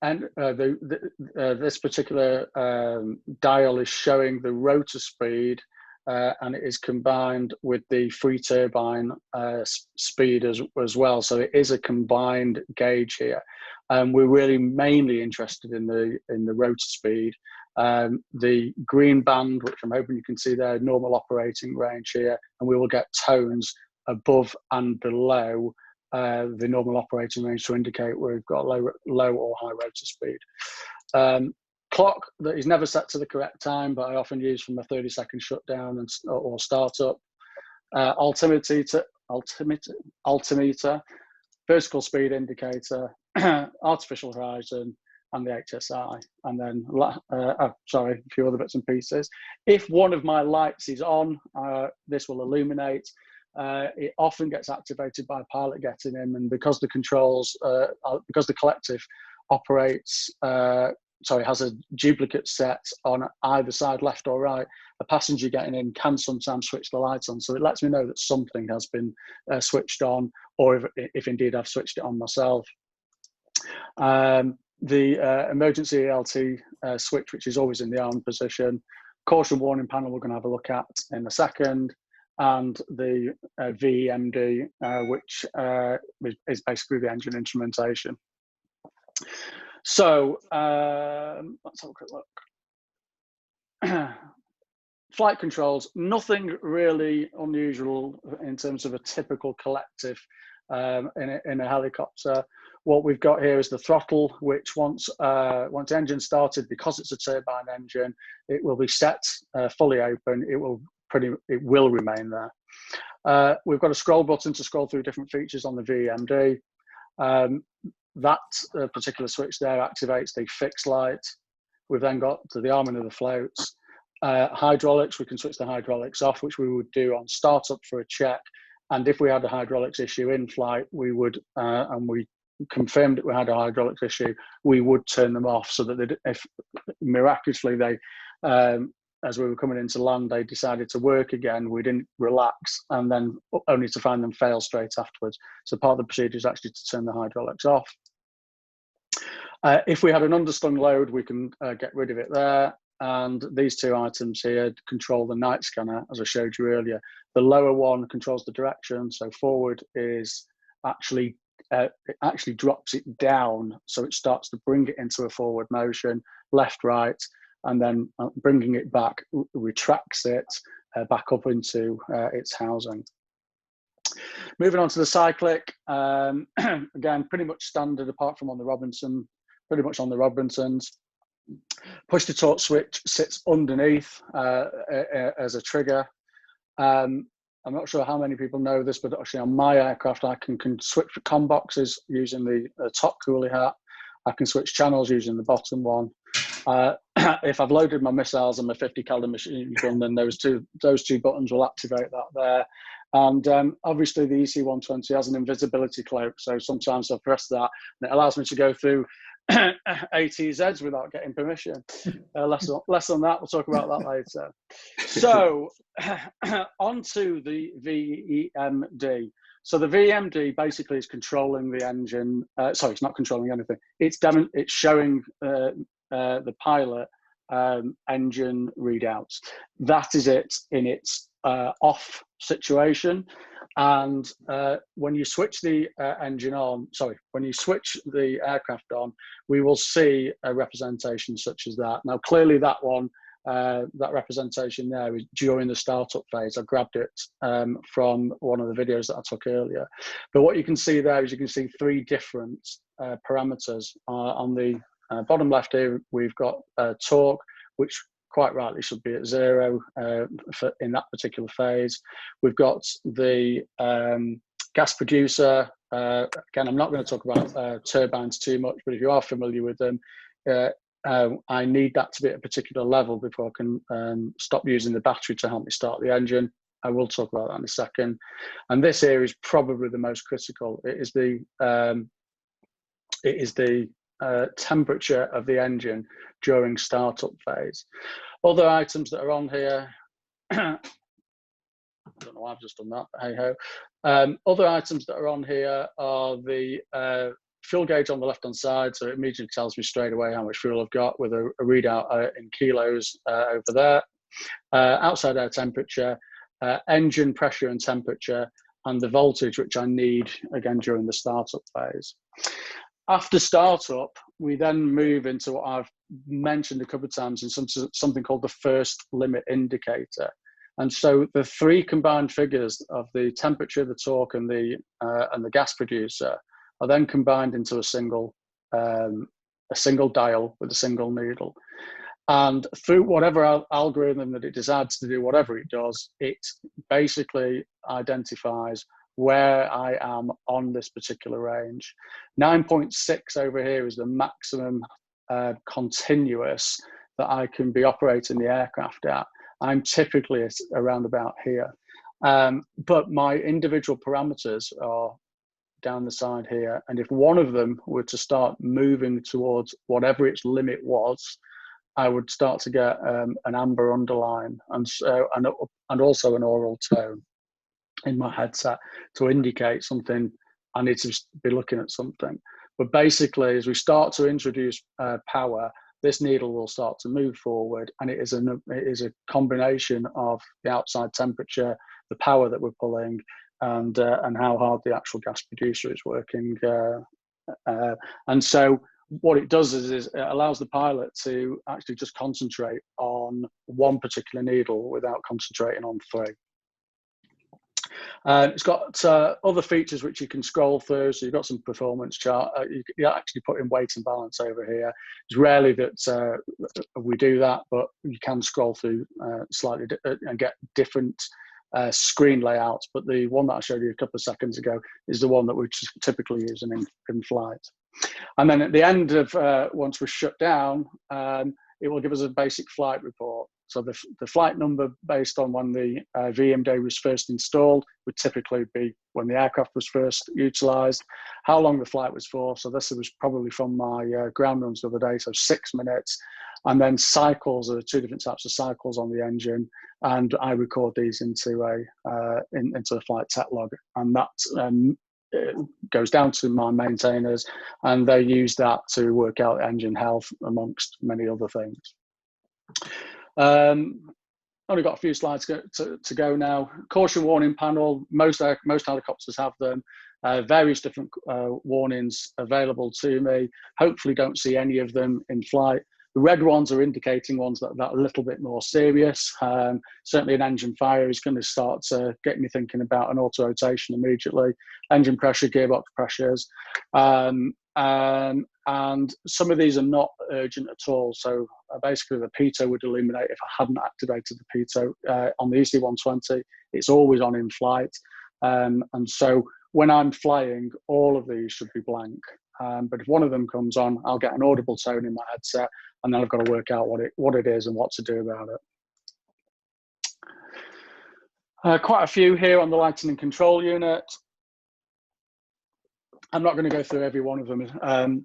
and this particular dial is showing the rotor speed, and it is combined with the free turbine speed as well. So it is a combined gauge here. We're really mainly interested in the rotor speed. The green band, which I'm hoping you can see there, normal operating range here, and we will get tones above and below the normal operating range to indicate where we've got low or high rotor speed. Clock that is never set to the correct time, but I often use from a 30-second shutdown or startup. Altimeter, vertical speed indicator, artificial horizon, and the HSI, and then a few other bits and pieces. If one of my lights is on, this will illuminate. It often gets activated by a pilot getting in, and because the controls, because the collective operates, has a duplicate set on either side, left or right, a passenger getting in can sometimes switch the lights on. So it lets me know that something has been switched on, or if indeed I've switched it on myself. The emergency ELT switch, which is always in the arm position. Caution warning panel we're going to have a look at in a second. And the VEMD, which is basically the engine instrumentation. So let's have a quick look. Flight controls, nothing really unusual in terms of a typical collective in a helicopter. What we've got here is the throttle, which once the engine's started, because it's a turbine engine, it will be set fully open. It will remain there. We've got a scroll button to scroll through different features on the VEMD. That particular switch there activates the fixed light. We've then got to the arming of the floats. Hydraulics, we can switch the hydraulics off, which we would do on startup for a check. And if we had a hydraulics issue in flight, we would, and we confirmed that we had a hydraulics issue, we would turn them off, so that if miraculously they, as we were coming into land, they decided to work again, we didn't relax, and then only to find them fail straight afterwards. So part of the procedure is actually to turn the hydraulics off. If we had an underslung load, we can get rid of it there. And these two items here control the night scanner, as I showed you earlier. The lower one controls the direction, so forward is actually, it actually drops it down, so it starts to bring it into a forward motion, left, right, and then bringing it back, retracts it back up into its housing. Moving on to the cyclic, again, pretty much standard apart from on the Robinson, pretty much on the Robinsons. Push to torque switch sits underneath as a trigger. I'm not sure how many people know this, but actually on my aircraft, I can switch for com boxes using the top coolie hat. I can switch channels using the bottom one. if I've loaded my missiles and my 50 caliber machine gun, then those two buttons will activate that there. And obviously the EC120 has an invisibility cloak, so sometimes I press that and it allows me to go through ATZs without getting permission. Less on that, we'll talk about that later. So onto the VEMD. So the VMD basically is controlling the engine. Sorry, it's not controlling anything. It's showing the pilot engine readouts. That is it in its off situation. And when you switch the engine on, when you switch the aircraft on, we will see a representation such as that. Now, clearly that one, that representation there is during the startup phase. I grabbed it from one of the videos that I took earlier. But what you can see there is you can see three different parameters. On the bottom left here, we've got torque, which quite rightly should be at 0 in that particular phase. We've got the gas producer. Again, I'm not going to talk about turbines too much, but if you are familiar with them, I need that to be at a particular level before I can stop using the battery to help me start the engine. I will talk about that in a second. And this here is probably the most critical. It is the temperature of the engine during startup phase. Other items that are on here, I don't know why I've just done that, but hey ho. Other items that are on here are the fuel gauge on the left hand side, so it immediately tells me straight away how much fuel I've got with a readout in kilos over there. Outside air temperature, engine pressure and temperature, and the voltage which I need again during the startup phase. After startup, we then move into what I've mentioned a couple of times in something called the first limit indicator. And so the three combined figures of the temperature, the torque, and the gas producer are then combined into a single dial with a single needle. And through whatever algorithm that it decides to do, whatever it does, it basically identifies where I am on this particular range. 9.6 over here is the maximum continuous that I can be operating the aircraft at. I'm typically at around about here. But my individual parameters are down the side here. And if one of them were to start moving towards whatever its limit was, I would start to get an amber underline and also an oral tone in my headset to indicate something. I need to be looking at something. But basically, as we start to introduce power, this needle will start to move forward, and it is a combination of the outside temperature, the power that we're pulling, and how hard the actual gas producer is working. And so what it does is it allows the pilot to actually just concentrate on one particular needle without concentrating on three. It's got other features which you can scroll through. So you've got some performance chart. You actually put in weight and balance over here. It's rarely that we do that, but you can scroll through slightly and get different screen layouts. But the one that I showed you a couple of seconds ago is the one that we're typically using in flight. And then at the end of once we're shut down, it will give us a basic flight report. So the flight number based on when the VMD was first installed would typically be when the aircraft was first utilised, how long the flight was for. So this was probably from my ground runs the other day, so 6 minutes. And then cycles, there are two different types of cycles on the engine. And I record these into a flight tech log. And that goes down to my maintainers, and they use that to work out engine health amongst many other things. Only got a few slides to go now. Caution warning panel, most helicopters have them. Various different warnings available to me. Hopefully don't see any of them in flight. The red ones are indicating ones that are a little bit more serious. Certainly an engine fire is going to start to get me thinking about an auto rotation immediately. Engine pressure, gearbox pressures. And some of these are not urgent at all. So basically the pitot would illuminate if I hadn't activated the pitot. On the EC120, it's always on in flight. And so when I'm flying, all of these should be blank. but if one of them comes on, I'll get an audible tone in my headset, and then I've got to work out what it is and what to do about it. Quite a few here on the lighting and control unit. I'm not going to go through every one of them,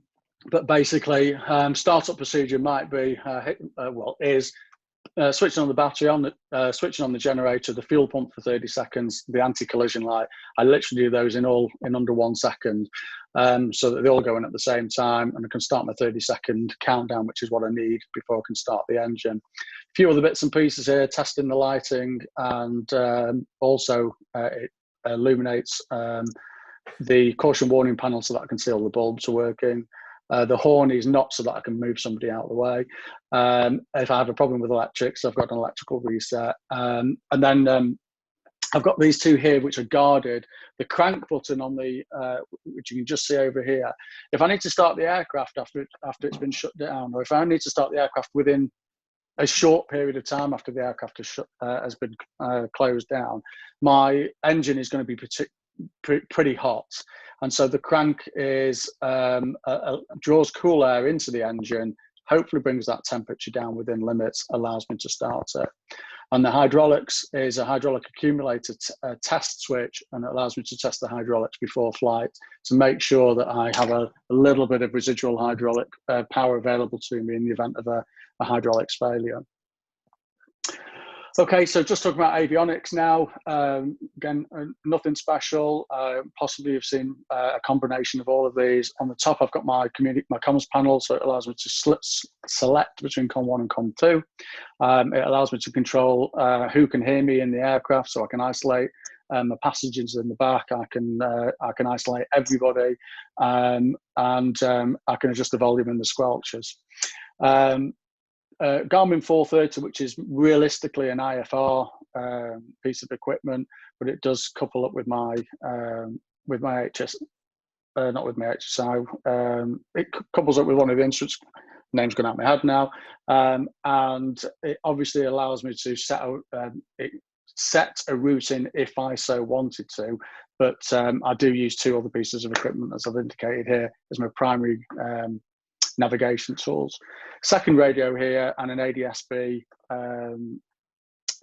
but basically, startup procedure might be, is switching on the battery, switching on the generator, the fuel pump for 30 seconds, the anti-collision light. I literally do those in under 1 second, so that they all go in at the same time, and I can start my 30-second countdown, which is what I need before I can start the engine. A few other bits and pieces here, testing the lighting, and also it illuminates the caution warning panel so that I can see all the bulbs are working. The horn is not so that I can move somebody out of the way. If I have a problem with electrics, I've got an electrical reset. And then I've got these two here which are guarded. The crank button on the, which you can just see over here. If I need to start the aircraft after it's been shut down, or if I need to start the aircraft within a short period of time after the aircraft has been closed down, my engine is going to be pretty hot. And so the crank is draws cool air into the engine, hopefully brings that temperature down within limits, allows me to start it. And the hydraulics is a hydraulic accumulator test switch, and it allows me to test the hydraulics before flight to make sure that I have a little bit of residual hydraulic power available to me in the event of a hydraulics failure. Okay, so just talking about avionics now. Again, nothing special. Possibly you've seen a combination of all of these. On the top, I've got my comms panel, so it allows me to select between COM 1 and COM 2. It allows me to control who can hear me in the aircraft, so I can isolate the passengers in the back. I can isolate everybody, and I can adjust the volume and the squelches. Garmin 430, which is realistically an IFR piece of equipment, but it does couple up with my HS, not with my HSI. It couples up with one of the instruments. Name's gone out my head now, and it obviously allows me to set a route in if I so wanted to. But I do use two other pieces of equipment, as I've indicated here, as my primary navigation tools. Second radio here, and an ADS-B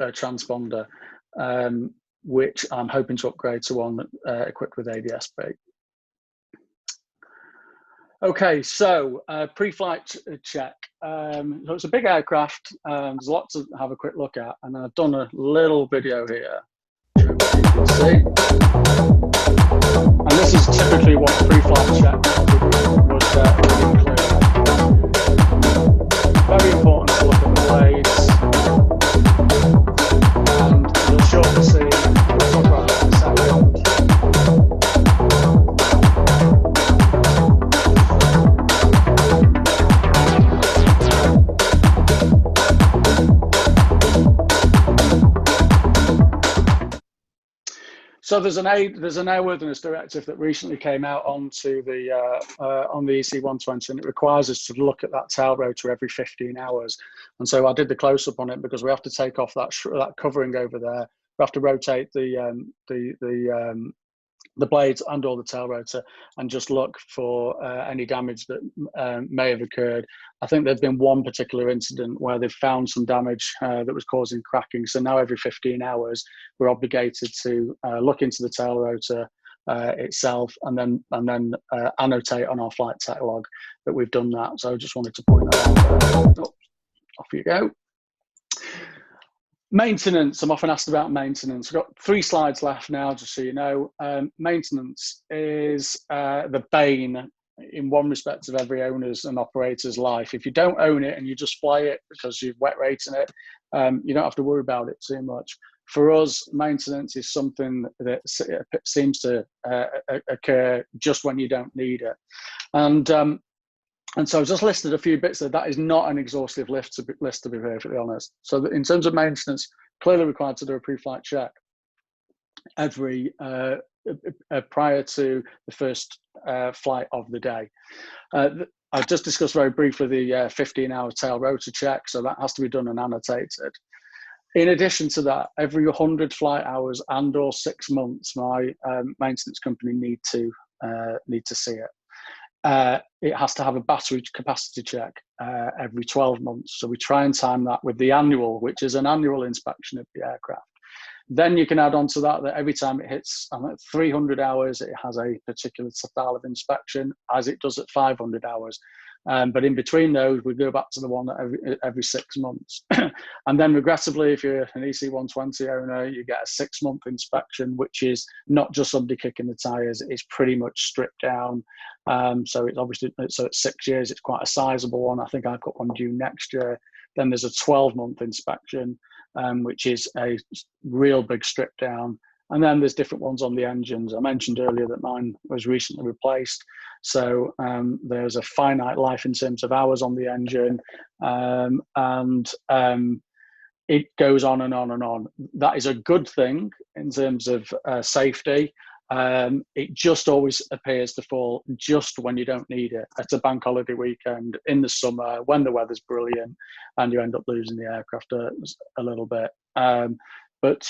transponder, which I'm hoping to upgrade to one equipped with ADS-B. Okay, so pre-flight check. So it's a big aircraft. There's a lot to have a quick look at, and I've done a little video here. You can see. And this is typically what pre-flight check would include. Very important to look at the blades, and you'll shortly see, we'll talk about that in a second. So there's an airworthiness directive that recently came out onto the on the EC120, and it requires us to look at that tail rotor every 15 hours. And so I did the close-up on it because we have to take off that covering over there. We have to rotate the blades and all the tail rotor, and just look for any damage that may have occurred. I think there's been one particular incident where they've found some damage that was causing cracking. So now every 15 hours, we're obligated to look into the tail rotor itself, and then annotate on our flight tech log that we've done that. So I just wanted to point that out. Off you go. Maintenance. I'm often asked about maintenance. I've got 3 slides left now, just so you know. Maintenance is the bane, in one respect, of every owner's and operator's life. If you don't own it and you just fly it because you've wet rated it, you don't have to worry about it too much. For us, maintenance is something that seems to occur just when you don't need it. And so I've just listed a few bits there. That is not an exhaustive list, to be perfectly honest. So in terms of maintenance, clearly required to do a pre-flight check every prior to the first flight of the day. I've just discussed very briefly the 15-hour tail rotor check, so that has to be done and annotated. In addition to that, every 100 flight hours and/or 6 months, my maintenance company need to see it. it has to have a battery capacity check every 12 months. So we try and time that with the annual, which is an annual inspection of the aircraft. Then you can add on to that every time it hits 300 hours, it has a particular style of inspection, as it does at 500 hours. But in between those, we go back to the one every 6 months. And then regrettably, if you're an EC120 owner, you get a 6-month inspection, which is not just somebody kicking the tyres, it's pretty much stripped down. So it's obviously, so at 6 years, it's quite a sizable one. I think I've got one due next year. Then there's a 12-month inspection, which is a real big strip down. And then there's different ones on the engines. I mentioned earlier that mine was recently replaced. So there's a finite life in terms of hours on the engine. And it goes on and on and on. That is a good thing in terms of safety. It just always appears to fall just when you don't need it, at a bank holiday weekend, in the summer, when the weather's brilliant, and you end up losing the aircraft a little bit. But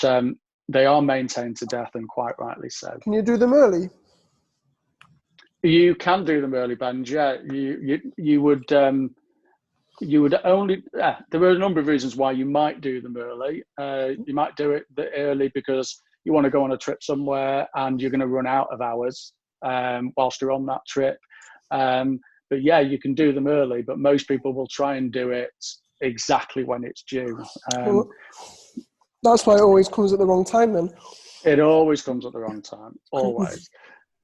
they are maintained to death, and quite rightly so. Can you do them early? You can do them early, Ben. Yeah, you would only. There are a number of reasons why you might do them early. You might do it early because you want to go on a trip somewhere and you're going to run out of hours whilst you're on that trip. But yeah, you can do them early, but most people will try and do it exactly when it's due. Well, that's why it always comes at the wrong time then. It always comes at the wrong time, always.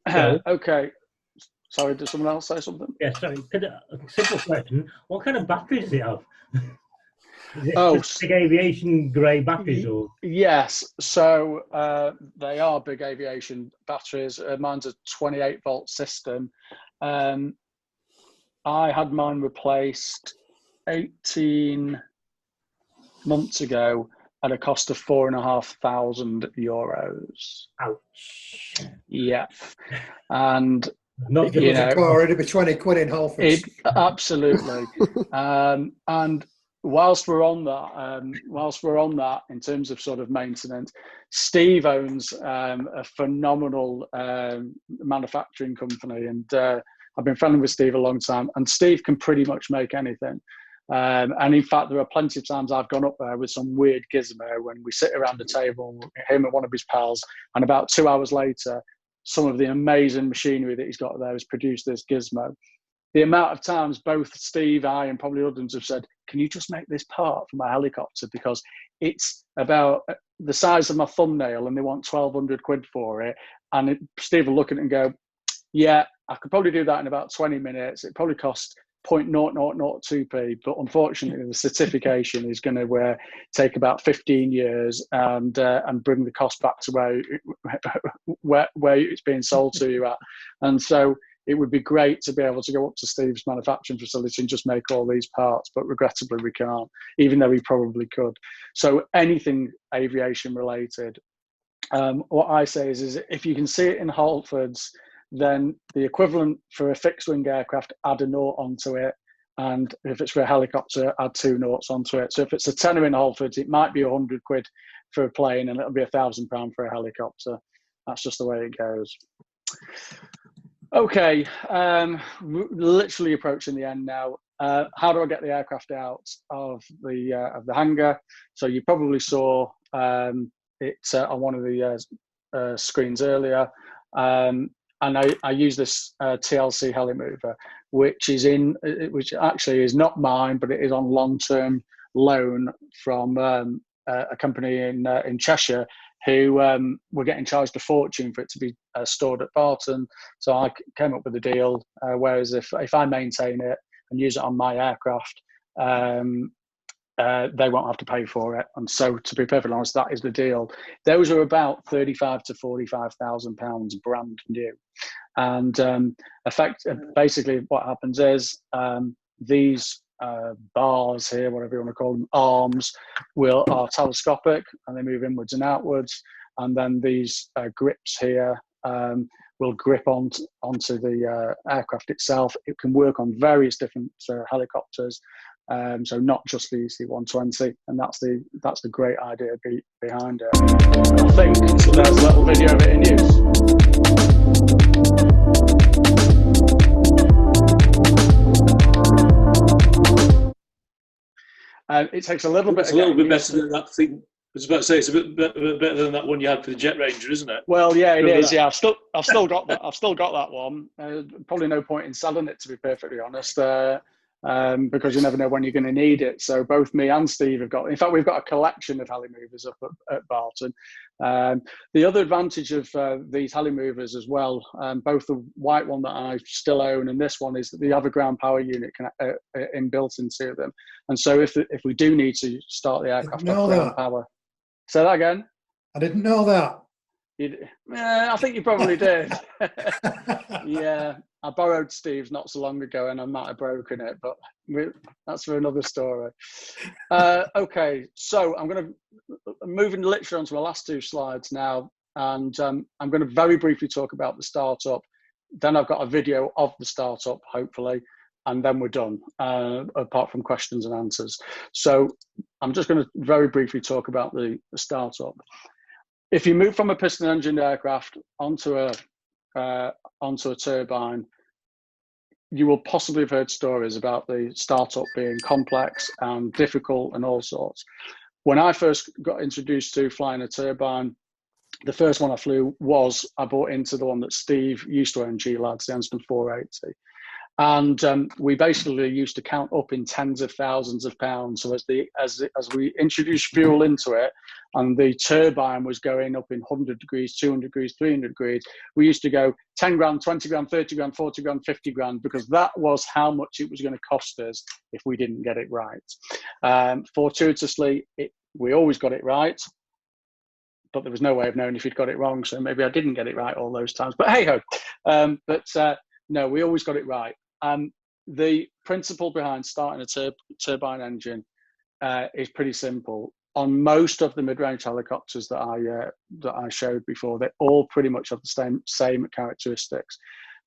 Okay. Sorry, did someone else say something? Yeah, sorry. A simple question. What kind of batteries does it have? Is it big aviation grey batteries? Or? Yes, so they are big aviation batteries. Mine's a 28-volt system. I had mine replaced 18 months ago at a cost of €4,500. Ouch. Yeah, and if it was a car, it'd be 20 quid in Halfords. Absolutely. And whilst we're on that, in terms of sort of maintenance, Steve owns a phenomenal manufacturing company, and I've been friendly with Steve a long time, and Steve can pretty much make anything. And in fact, there are plenty of times I've gone up there with some weird gizmo when we sit around the table, him and one of his pals, and about 2 hours later, some of the amazing machinery that he's got there has produced this gizmo. The amount of times both Steve, I, and probably others have said, can you just make this part for my helicopter? Because it's about the size of my thumbnail and they want 1,200 quid for it. And Steve will look at it and go, yeah, I could probably do that in about 20 minutes. It probably costs 0.0002p, but unfortunately the certification is going to take about 15 years and bring the cost back to where it's being sold to you at. And so it would be great to be able to go up to Steve's manufacturing facility and just make all these parts, but regrettably we can't, even though we probably could. So anything aviation related, what I say is if you can see it in Halfords, then the equivalent for a fixed wing aircraft, add a nought onto it. And if it's for a helicopter, add 2 noughts onto it. So if it's a tenner in Halfords, it might be 100 quid for a plane and it'll be £1,000 for a helicopter. That's just the way it goes. Okay, literally approaching the end now. How do I get the aircraft out of the hangar? So you probably saw it on one of the screens earlier. And I use this TLC Helimover, which actually is not mine, but it is on long-term loan from a company in Cheshire who were getting charged a fortune for it to be stored at Barton. So I came up with a deal, whereas if I maintain it and use it on my aircraft, they won't have to pay for it. And so, to be perfectly honest, that is the deal. Those are about £35,000 to £45,000 brand new. And basically what happens is these bars here, whatever you want to call them, arms, are telescopic and they move inwards and outwards. And then these grips here will grip onto the aircraft itself. It can work on various different helicopters. So not just the EC120, and that's the great idea behind it. And I think there's a little video of it in use. It takes a little bit. It's a little bit better than that thing. I was about to say it's a bit better than that one you had for the Jet Ranger, isn't it? Well, yeah, it is. Yeah, I've still got that. I've still got that one. Probably no point in selling it, to be perfectly honest, because you never know when you're going to need it. So both me and Steve have got. In fact, we've got a collection of heli movers up at Barton. The other advantage of these heli movers as well, both the white one that I still own and this one, is that they have a ground power unit inbuilt into them. And so if we do need to start the aircraft off ground power. Say that again. I didn't know that. I think you probably did. Yeah, I borrowed Steve's not so long ago and I might have broken it, but that's for another story. Okay, so I'm moving literally onto my last two slides now, and I'm going to very briefly talk about the startup. Then I've got a video of the startup, hopefully, and then we're done, apart from questions and answers. So I'm just going to very briefly talk about the startup. If you move from a piston-engined aircraft onto a turbine, you will possibly have heard stories about the startup being complex and difficult and all sorts. When I first got introduced to flying a turbine, the first one I flew I bought into the one that Steve used to own, G-HVRZ, the Anston 480. And we basically used to count up in tens of thousands of pounds. So as we introduced fuel into it, and the turbine was going up in 100 degrees, 200 degrees, 300 degrees, we used to go 10 grand, 20 grand, 30 grand, 40 grand, 50 grand, because that was how much it was going to cost us if we didn't get it right. Fortuitously, we always got it right, but there was no way of knowing if you'd got it wrong. So maybe I didn't get it right all those times. But hey ho, no, we always got it right. The principle behind starting a turbine engine is pretty simple. On most of the mid-range helicopters that I showed before, they all pretty much have the same characteristics.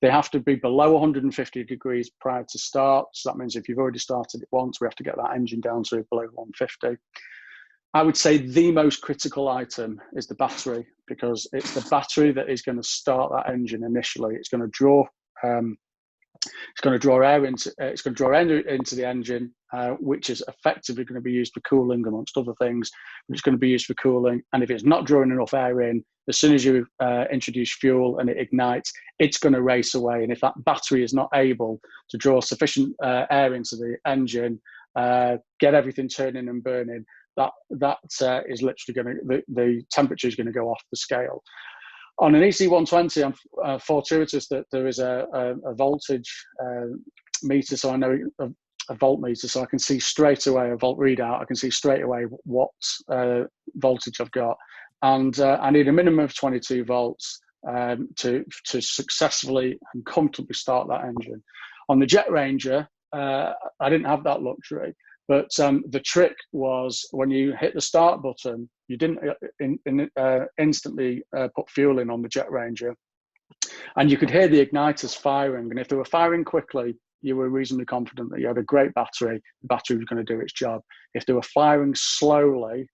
They have to be below 150 degrees prior to start. So that means if you've already started it once, we have to get that engine down to below 150. I would say the most critical item is the battery, because it's the battery that is going to start that engine initially. It's going to draw air into the engine, which is effectively going to be used for cooling, amongst other things. It's going to be used for cooling, and if it's not drawing enough air in, as soon as you introduce fuel and it ignites, it's going to race away. And if that battery is not able to draw sufficient air into the engine, get everything turning and burning, that is literally going to, the temperature is going to go off the scale. On an EC120, I'm fortuitous that there is a voltage meter, so I know a voltmeter, so I can see straight away a volt readout. I can see straight away what voltage I've got, and I need a minimum of 22 volts to successfully and comfortably start that engine. On the Jet Ranger, I didn't have that luxury. But the trick was when you hit the start button, you didn't instantly put fuel in on the Jet Ranger. And you could hear the igniters firing. And if they were firing quickly, you were reasonably confident that you had a great battery. The battery was going to do its job. If they were firing slowly,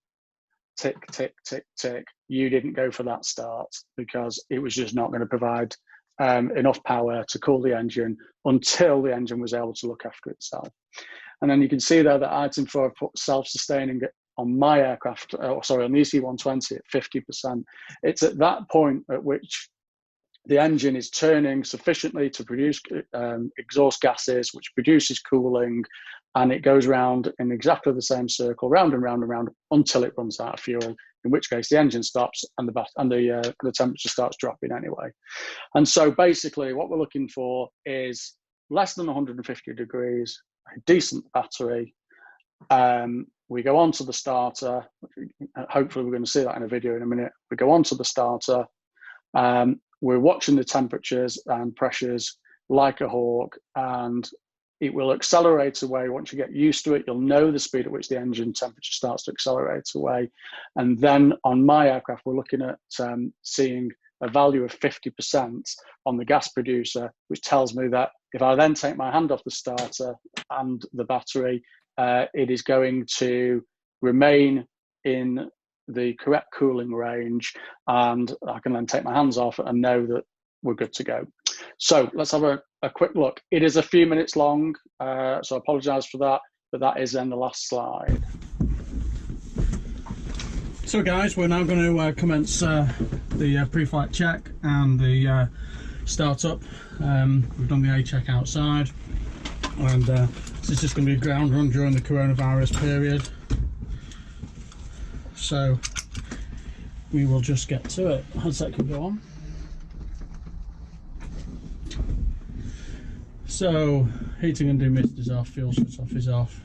tick, tick, tick, tick, you didn't go for that start, because it was just not going to provide enough power to cool the engine until the engine was able to look after itself. And then you can see there that item 4 I put self-sustaining on my aircraft, on the EC120 at 50%. It's at that point at which the engine is turning sufficiently to produce exhaust gases, which produces cooling, and it goes round in exactly the same circle, round and round and round, until it runs out of fuel, in which case the engine stops and the temperature starts dropping anyway. And so basically what we're looking for is less than 150 degrees, a decent battery. We go on to the starter. Hopefully we're going to see that in a video in a minute. We go on to the starter. We're watching the temperatures and pressures like a hawk, and it will accelerate away. Once you get used to it, you'll know the speed at which the engine temperature starts to accelerate away. And then on my aircraft, we're looking at seeing a value of 50% on the gas producer, which tells me that if I then take my hand off the starter and the battery, it is going to remain in the correct cooling range, and I can then take my hands off and know that we're good to go. So let's have a quick look. It is a few minutes long, so I apologize for that. but that is then the last slide. So guys, we're now going to commence the pre-flight check and the startup. We've done the A-check outside, and this is just going to be a ground run during the coronavirus period. So we will just get to it. Headset can go on. So heating and demist is off, fuel switch off is off,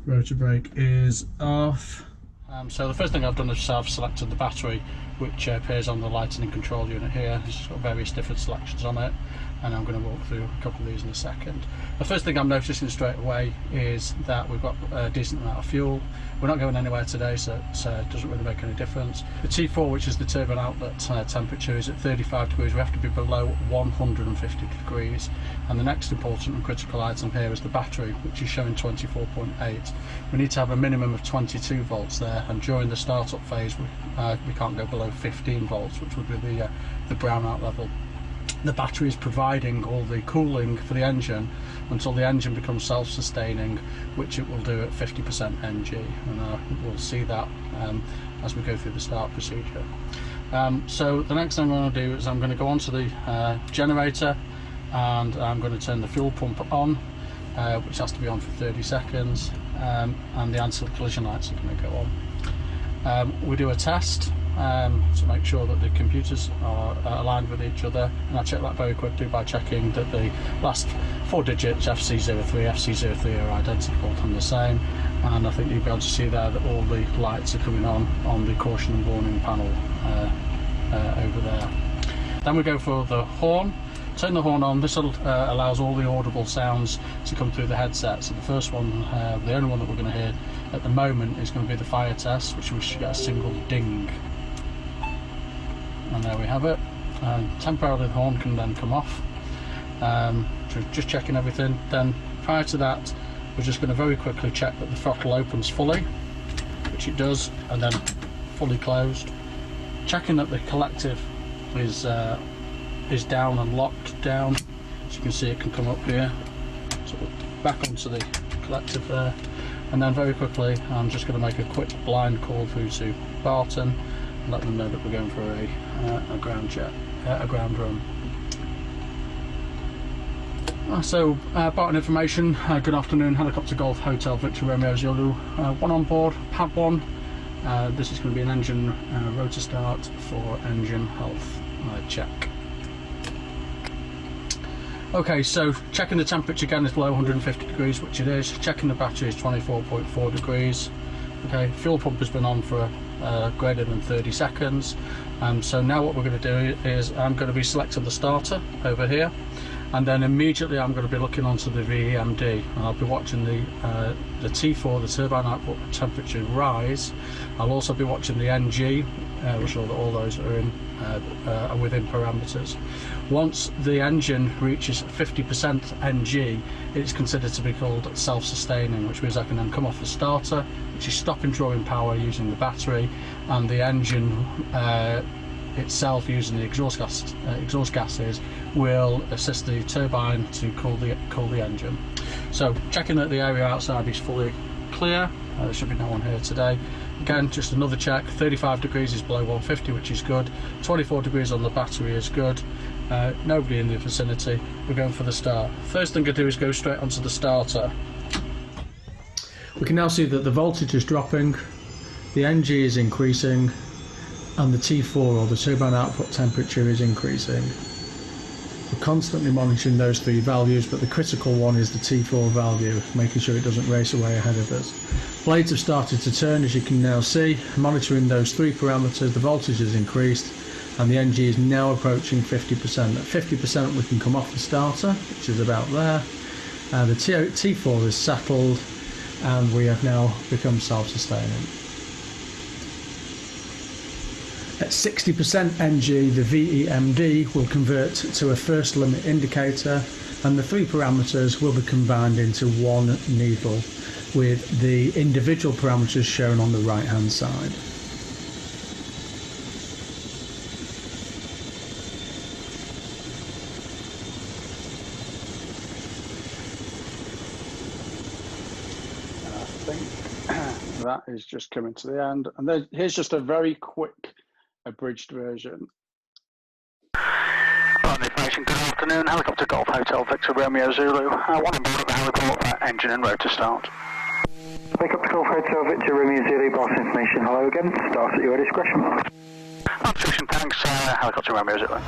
rotor brake is off. So the first thing I've done is I've selected the battery, which appears on the lighting control unit here. It's got various different selections on it, and I'm going to walk through a couple of these in a second. The first thing I'm noticing straight away is that we've got a decent amount of fuel. We're not going anywhere today, so it doesn't really make any difference. The T4, which is the turbine outlet temperature, is at 35 degrees. We have to be below 150 degrees. And the next important and critical item here is the battery, which is showing 24.8. We need to have a minimum of 22 volts there, and during the startup phase we can't go below 15 volts, which would be the brownout level. The battery is providing all the cooling for the engine until the engine becomes self-sustaining, which it will do at 50% NG, and we'll see that as we go through the start procedure. So the next thing I'm going to do is I'm going to go onto the generator, and I'm going to turn the fuel pump on, which has to be on for 30 seconds, and the anti-collision lights are going to go on. We do a test to make sure that the computers are aligned with each other, and I check that very quickly by checking that the last 4 digits FC03, FC03 are identical and the same, and I think you'll be able to see there that all the lights are coming on the caution and warning panel over there. Then we go for the horn. Turn the horn on. This allows all the audible sounds to come through the headset. So the first one, the only one that we're going to hear at the moment, is going to be the fire test, which we should get a single ding. And there we have it. Temporarily the horn can then come off. So just checking everything. Then prior to that, we're just going to very quickly check that the throttle opens fully, which it does, and then fully closed. Checking that the collective is down and locked down. As you can see, it can come up here. So back onto the collective there, and then very quickly I'm just going to make a quick blind call through to Barton and let them know that we're going for a ground jet, a ground run. So Barton information. Good afternoon, Helicopter Golf Hotel Victor Romeo Zulu. One on board, pad 1. This is going to be an engine rotor start for engine health check. Okay, so checking the temperature again is below 150 degrees, which it is. Checking the battery is 24.4 degrees. Okay, fuel pump has been on for greater than 30 seconds. So now what we're going to do is I'm going to be selecting the starter over here, and then immediately I'm going to be looking onto the VEMD, and I'll be watching the T4, the turbine output temperature, rise. I'll also be watching the NG, we're sure that all those are within parameters. Once the engine reaches 50% NG, it's considered to be called self-sustaining, which means I can then come off the starter, which is stopping drawing power using the battery, and the engine itself, using the exhaust gases, will assist the turbine to cool the engine. So checking that the area outside is fully clear. There should be no one here today. Again, just another check. 35 degrees is below 150, which is good. 24 degrees on the battery is good. Nobody in the vicinity. We're going for the start. First thing I do is go straight onto the starter. We can now see that the voltage is dropping, the NG is increasing, and the T4, or the turbine output temperature, is increasing. We're constantly monitoring those 3 values, but the critical one is the T4 value, making sure it doesn't race away ahead of us. Blades have started to turn, as you can now see. Monitoring those 3 parameters, the voltage has increased, and the NG is now approaching 50%. At 50% we can come off the starter, which is about there. The T4 is settled, and we have now become self-sustaining. At 60% NG, the VEMD will convert to a first limit indicator, and the 3 parameters will be combined into one needle, with the individual parameters shown on the right hand side. that is just coming to the end. And then here's just a very quick abridged version. Good afternoon, Helicopter Golf Hotel Victor Romeo Zulu. One aboard at the heliport, engine and rotor start. Helicopter Golf Hotel Victor Romeo Zulu, boss information. Hello again, start at your discretion. Observation, thanks, Helicopter Romeo Zulu.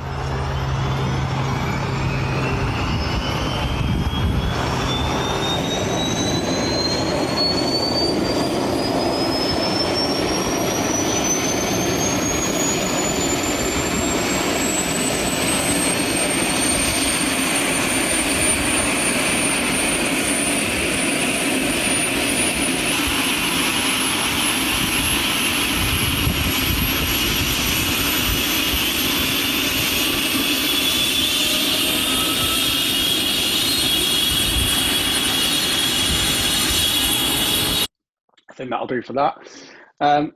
I think that'll do for that.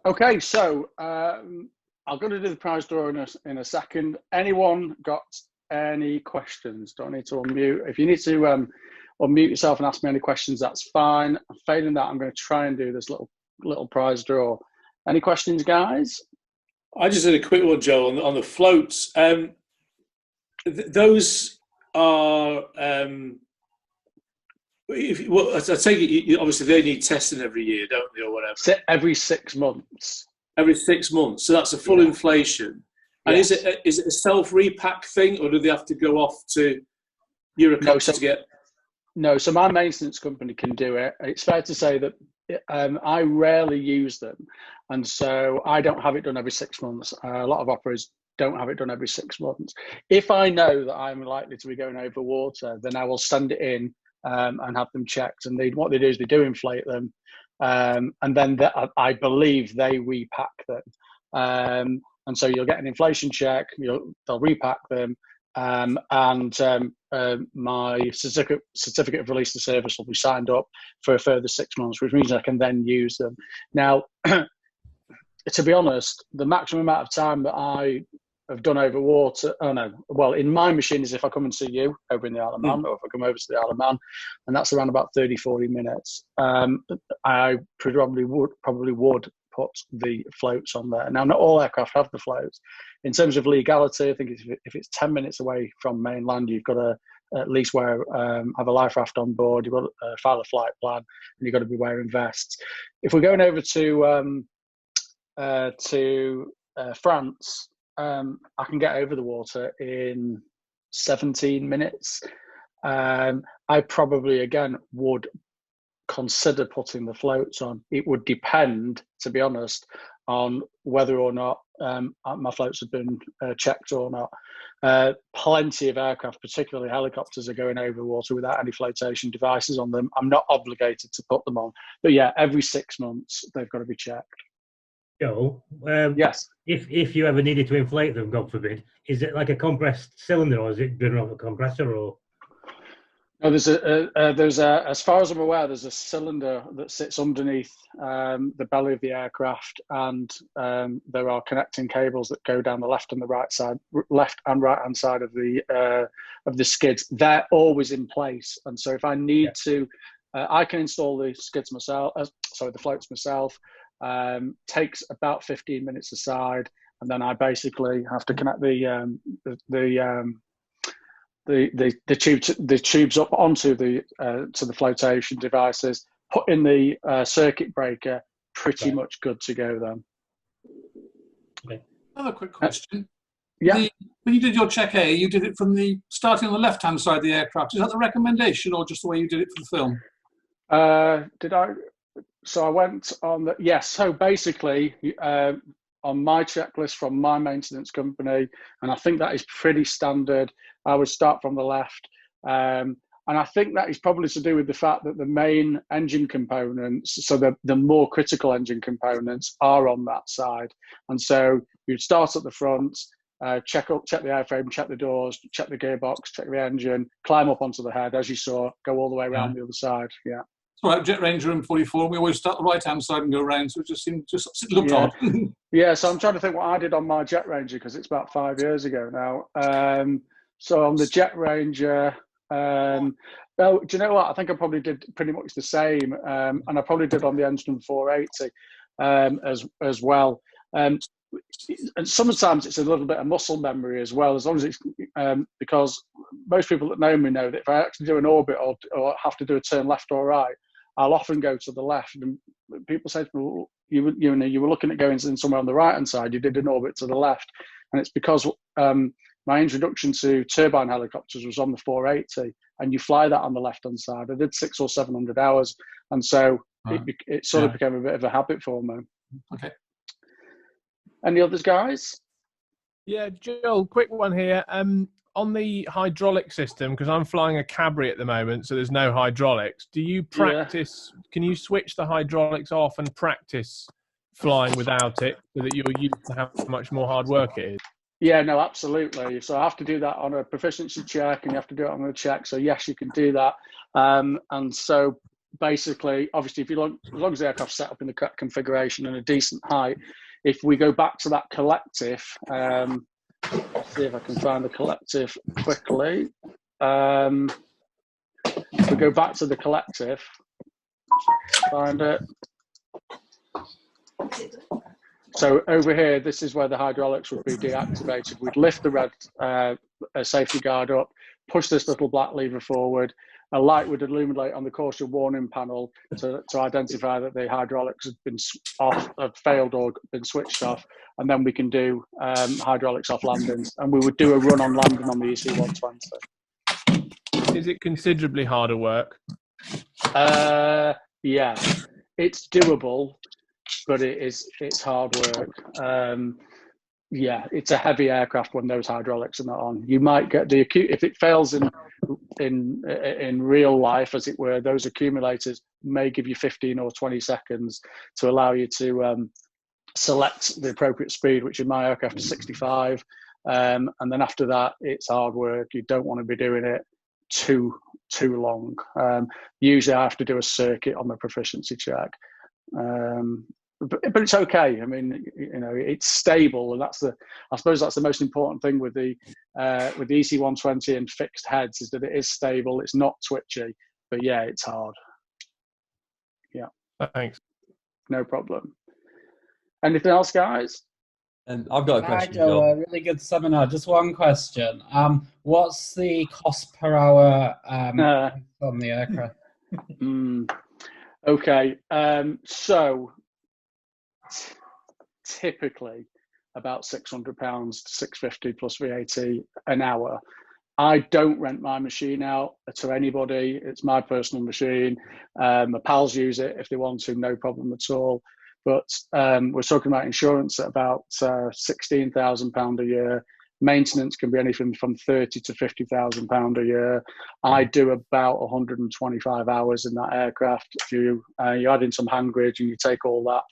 Okay, so I'm going to do the prize draw in a second. Anyone got any questions? Don't need to unmute. If you need to unmute yourself and ask me any questions, that's fine. Failing that, I'm going to try and do this little prize draw. Any questions, guys? I just had a quick one, Joe, on the floats. Those are... I take it, obviously they need testing every year, don't they, or whatever? Every 6 months. Every 6 months. So that's a full inflation. And yes. Is it a self-repack thing, or do they have to go off to Eurocopter to get... No, so my maintenance company can do it. It's fair to say that I rarely use them. And so I don't have it done every 6 months. A lot of operators don't have it done every 6 months. If I know that I'm likely to be going over water, then I will send it in and have them checked. And what they do is they do inflate them. And then I believe they repack them. And so you'll get an inflation check, they'll repack them. My certificate of release to service will be signed up for a further 6 months, which means I can then use them. Now, to be honest, the maximum amount of time that I have done over water, in my machine is if I come and see you over in the Isle of Man, or if I come over to the Isle of Man, and that's around about 30-40 minutes. I probably would put the floats on there. Now, not all aircraft have the floats. In terms of legality, I think if it's 10 minutes away from mainland, you've got to at least have a life raft on board, you've got to file a flight plan, and you've got to be wearing vests. If we're going over to France, I can get over the water in 17 minutes. I probably, again, would consider putting the floats on. It would depend, to be honest, on whether or not my floats have been checked or not. Plenty of aircraft, particularly helicopters, are going over water without any flotation devices on them. I'm not obligated to put them on. But yeah, every 6 months, they've got to be checked. Joe, yes. If you ever needed to inflate them, God forbid, is it like a compressed cylinder, or is it driven off a compressor, or? No, there's a, as far as I'm aware, there's a cylinder that sits underneath the belly of the aircraft, and there are connecting cables that go down the left and right hand side of the skids. They're always in place, and so if I need to, I can install the skids myself. The floats myself. Takes about 15 minutes aside, and then I basically have to connect the tubes up onto to the flotation devices, put in the circuit breaker, pretty much good to go then. Okay. Another quick question. Yeah. When you did your check A, you did it from starting on the left-hand side of the aircraft. Is that the recommendation, or just the way you did it for the film? Did I? So I went on the, yes. So basically, on my checklist from my maintenance company, and I think that is pretty standard, I would start from the left. And I think that is probably to do with the fact that the main engine components, so the more critical engine components, are on that side. And so you'd start at the front, check the airframe, check the doors, check the gearbox, check the engine, climb up onto the head, as you saw, go all the way around the other side. Yeah. Right, Jet Ranger M44, we always start the right-hand side and go around, so it just looked odd. Yeah, so I'm trying to think what I did on my Jet Ranger, because it's about 5 years ago now. So on the Jet Ranger, Oh, do you know what? I think I probably did pretty much the same, and I probably did on the engine 480 as well. And sometimes it's a little bit of muscle memory as well, as long as it's because most people that know me know that if I actually do an orbit or have to do a turn left or right, I'll often go to the left. And people say to me, well, you were looking at going somewhere on the right hand side, you did an orbit to the left, and it's because my introduction to turbine helicopters was on the 480, and you fly that on the left hand side. I did 600 or 700 hours, and so it sort of became a bit of a habit for me. Okay. Any others, guys? Yeah, Joel, quick one here. On the hydraulic system, because I'm flying a Cabri at the moment, so there's no hydraulics. Do you practice? Yeah. Can you switch the hydraulics off and practice flying without it, so that you're used to how much more hard work it is? Yeah, no, absolutely. So I have to do that on a proficiency check, and you have to do it on a check. So yes, you can do that. And so basically, obviously, as long as the aircraft's set up in the correct configuration and a decent height, if we go back to that collective, let's see if I can find the collective quickly. If we go back to the collective, find it. So over here, this is where the hydraulics would be deactivated. We'd lift the red safety guard up, push this little black lever forward. A light would illuminate on the caution warning panel to identify that the hydraulics had been had failed or been switched off, and then we can do hydraulics off landings, and we would do a run on landing on the EC120. Is it considerably harder work? Yeah, it's doable, but it's hard work. Yeah, it's a heavy aircraft when those hydraulics are not on. You might get the if it fails in real life, as it were, those accumulators may give you 15 or 20 seconds to allow you to select the appropriate speed, which in my aircraft is 65. And then after that, it's hard work. You don't want to be doing it too long. Usually I have to do a circuit on the proficiency check. But it's okay. I mean, it's stable, and I suppose that's the most important thing with the EC120 and fixed heads, is that it is stable. It's not twitchy, but yeah, it's hard. Yeah. Thanks. No problem. Anything else, guys? I've got a question. Joe, really good seminar. Just one question. What's the cost per hour on the aircraft? Okay. So typically about £600 to £650 plus VAT an hour. I don't rent my machine out to anybody. It's my personal machine. My pals use it if they want to, no problem at all. But we're talking about insurance at about £16,000 a year. Maintenance can be anything from £30,000 to £50,000 a year. I do about 125 hours in that aircraft. If you add in some hand grid and you take all that,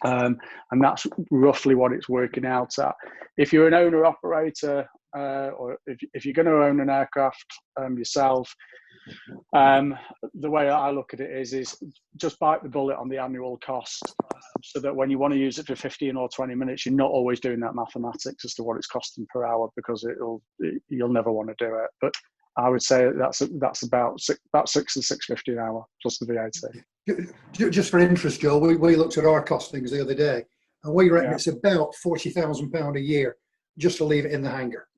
and that's roughly what it's working out at. If you're an owner operator, or if you're going to own an aircraft yourself, the way I look at it is just bite the bullet on the annual cost, so that when you want to use it for 15 or 20 minutes, you're not always doing that mathematics as to what it's costing per hour, because you'll never want to do it. But I would say that's about $6 to $650 an hour plus the VAT. Just for interest, Joel, we looked at our costings the other day, and we reckon it's about £40,000 a year just to leave it in the hangar.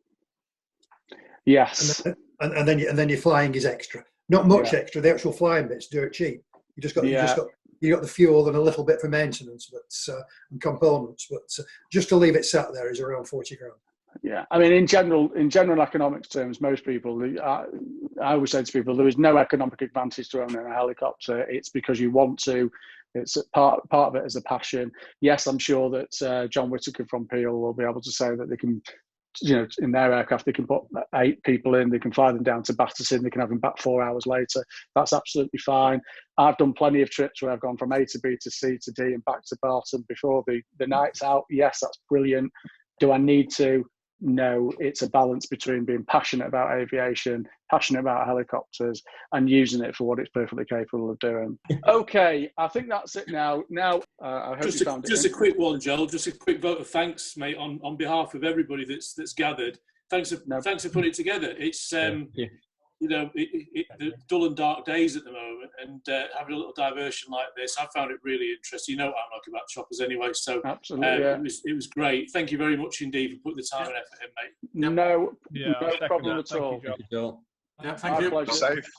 Yes. And then your flying is extra. Not much extra. The actual flying bit's dirt cheap. You got the fuel and a little bit for maintenance, and components. But just to leave it sat there is around 40 grand. Yeah, I mean, in general economics terms, most people, I always say to people, there is no economic advantage to owning a helicopter. It's because you want to. It's part of it is a passion. Yes, I'm sure that John Whittaker from Peel will be able to say that they can, in their aircraft, they can put 8 people in, they can fly them down to Battersea, they can have them back 4 hours later. That's absolutely fine. I've done plenty of trips where I've gone from A to B to C to D and back to Barton before the night's out. Yes, that's brilliant. Do I need to? No, it's a balance between being passionate about aviation, passionate about helicopters, and using it for what it's perfectly capable of doing. Okay, I think that's it now. I hope you found it. Just a quick one, Joel. Just a quick vote of thanks, mate, on behalf of everybody that's gathered. Thanks for putting it together. It's the dull and dark days at the moment, and having a little diversion like this, I found it really interesting. You know what I'm like about choppers anyway, so absolutely, it was great. Thank you very much indeed for putting the time and effort in, mate. No problem at all. Yeah, thank you. Pleasure. Safe.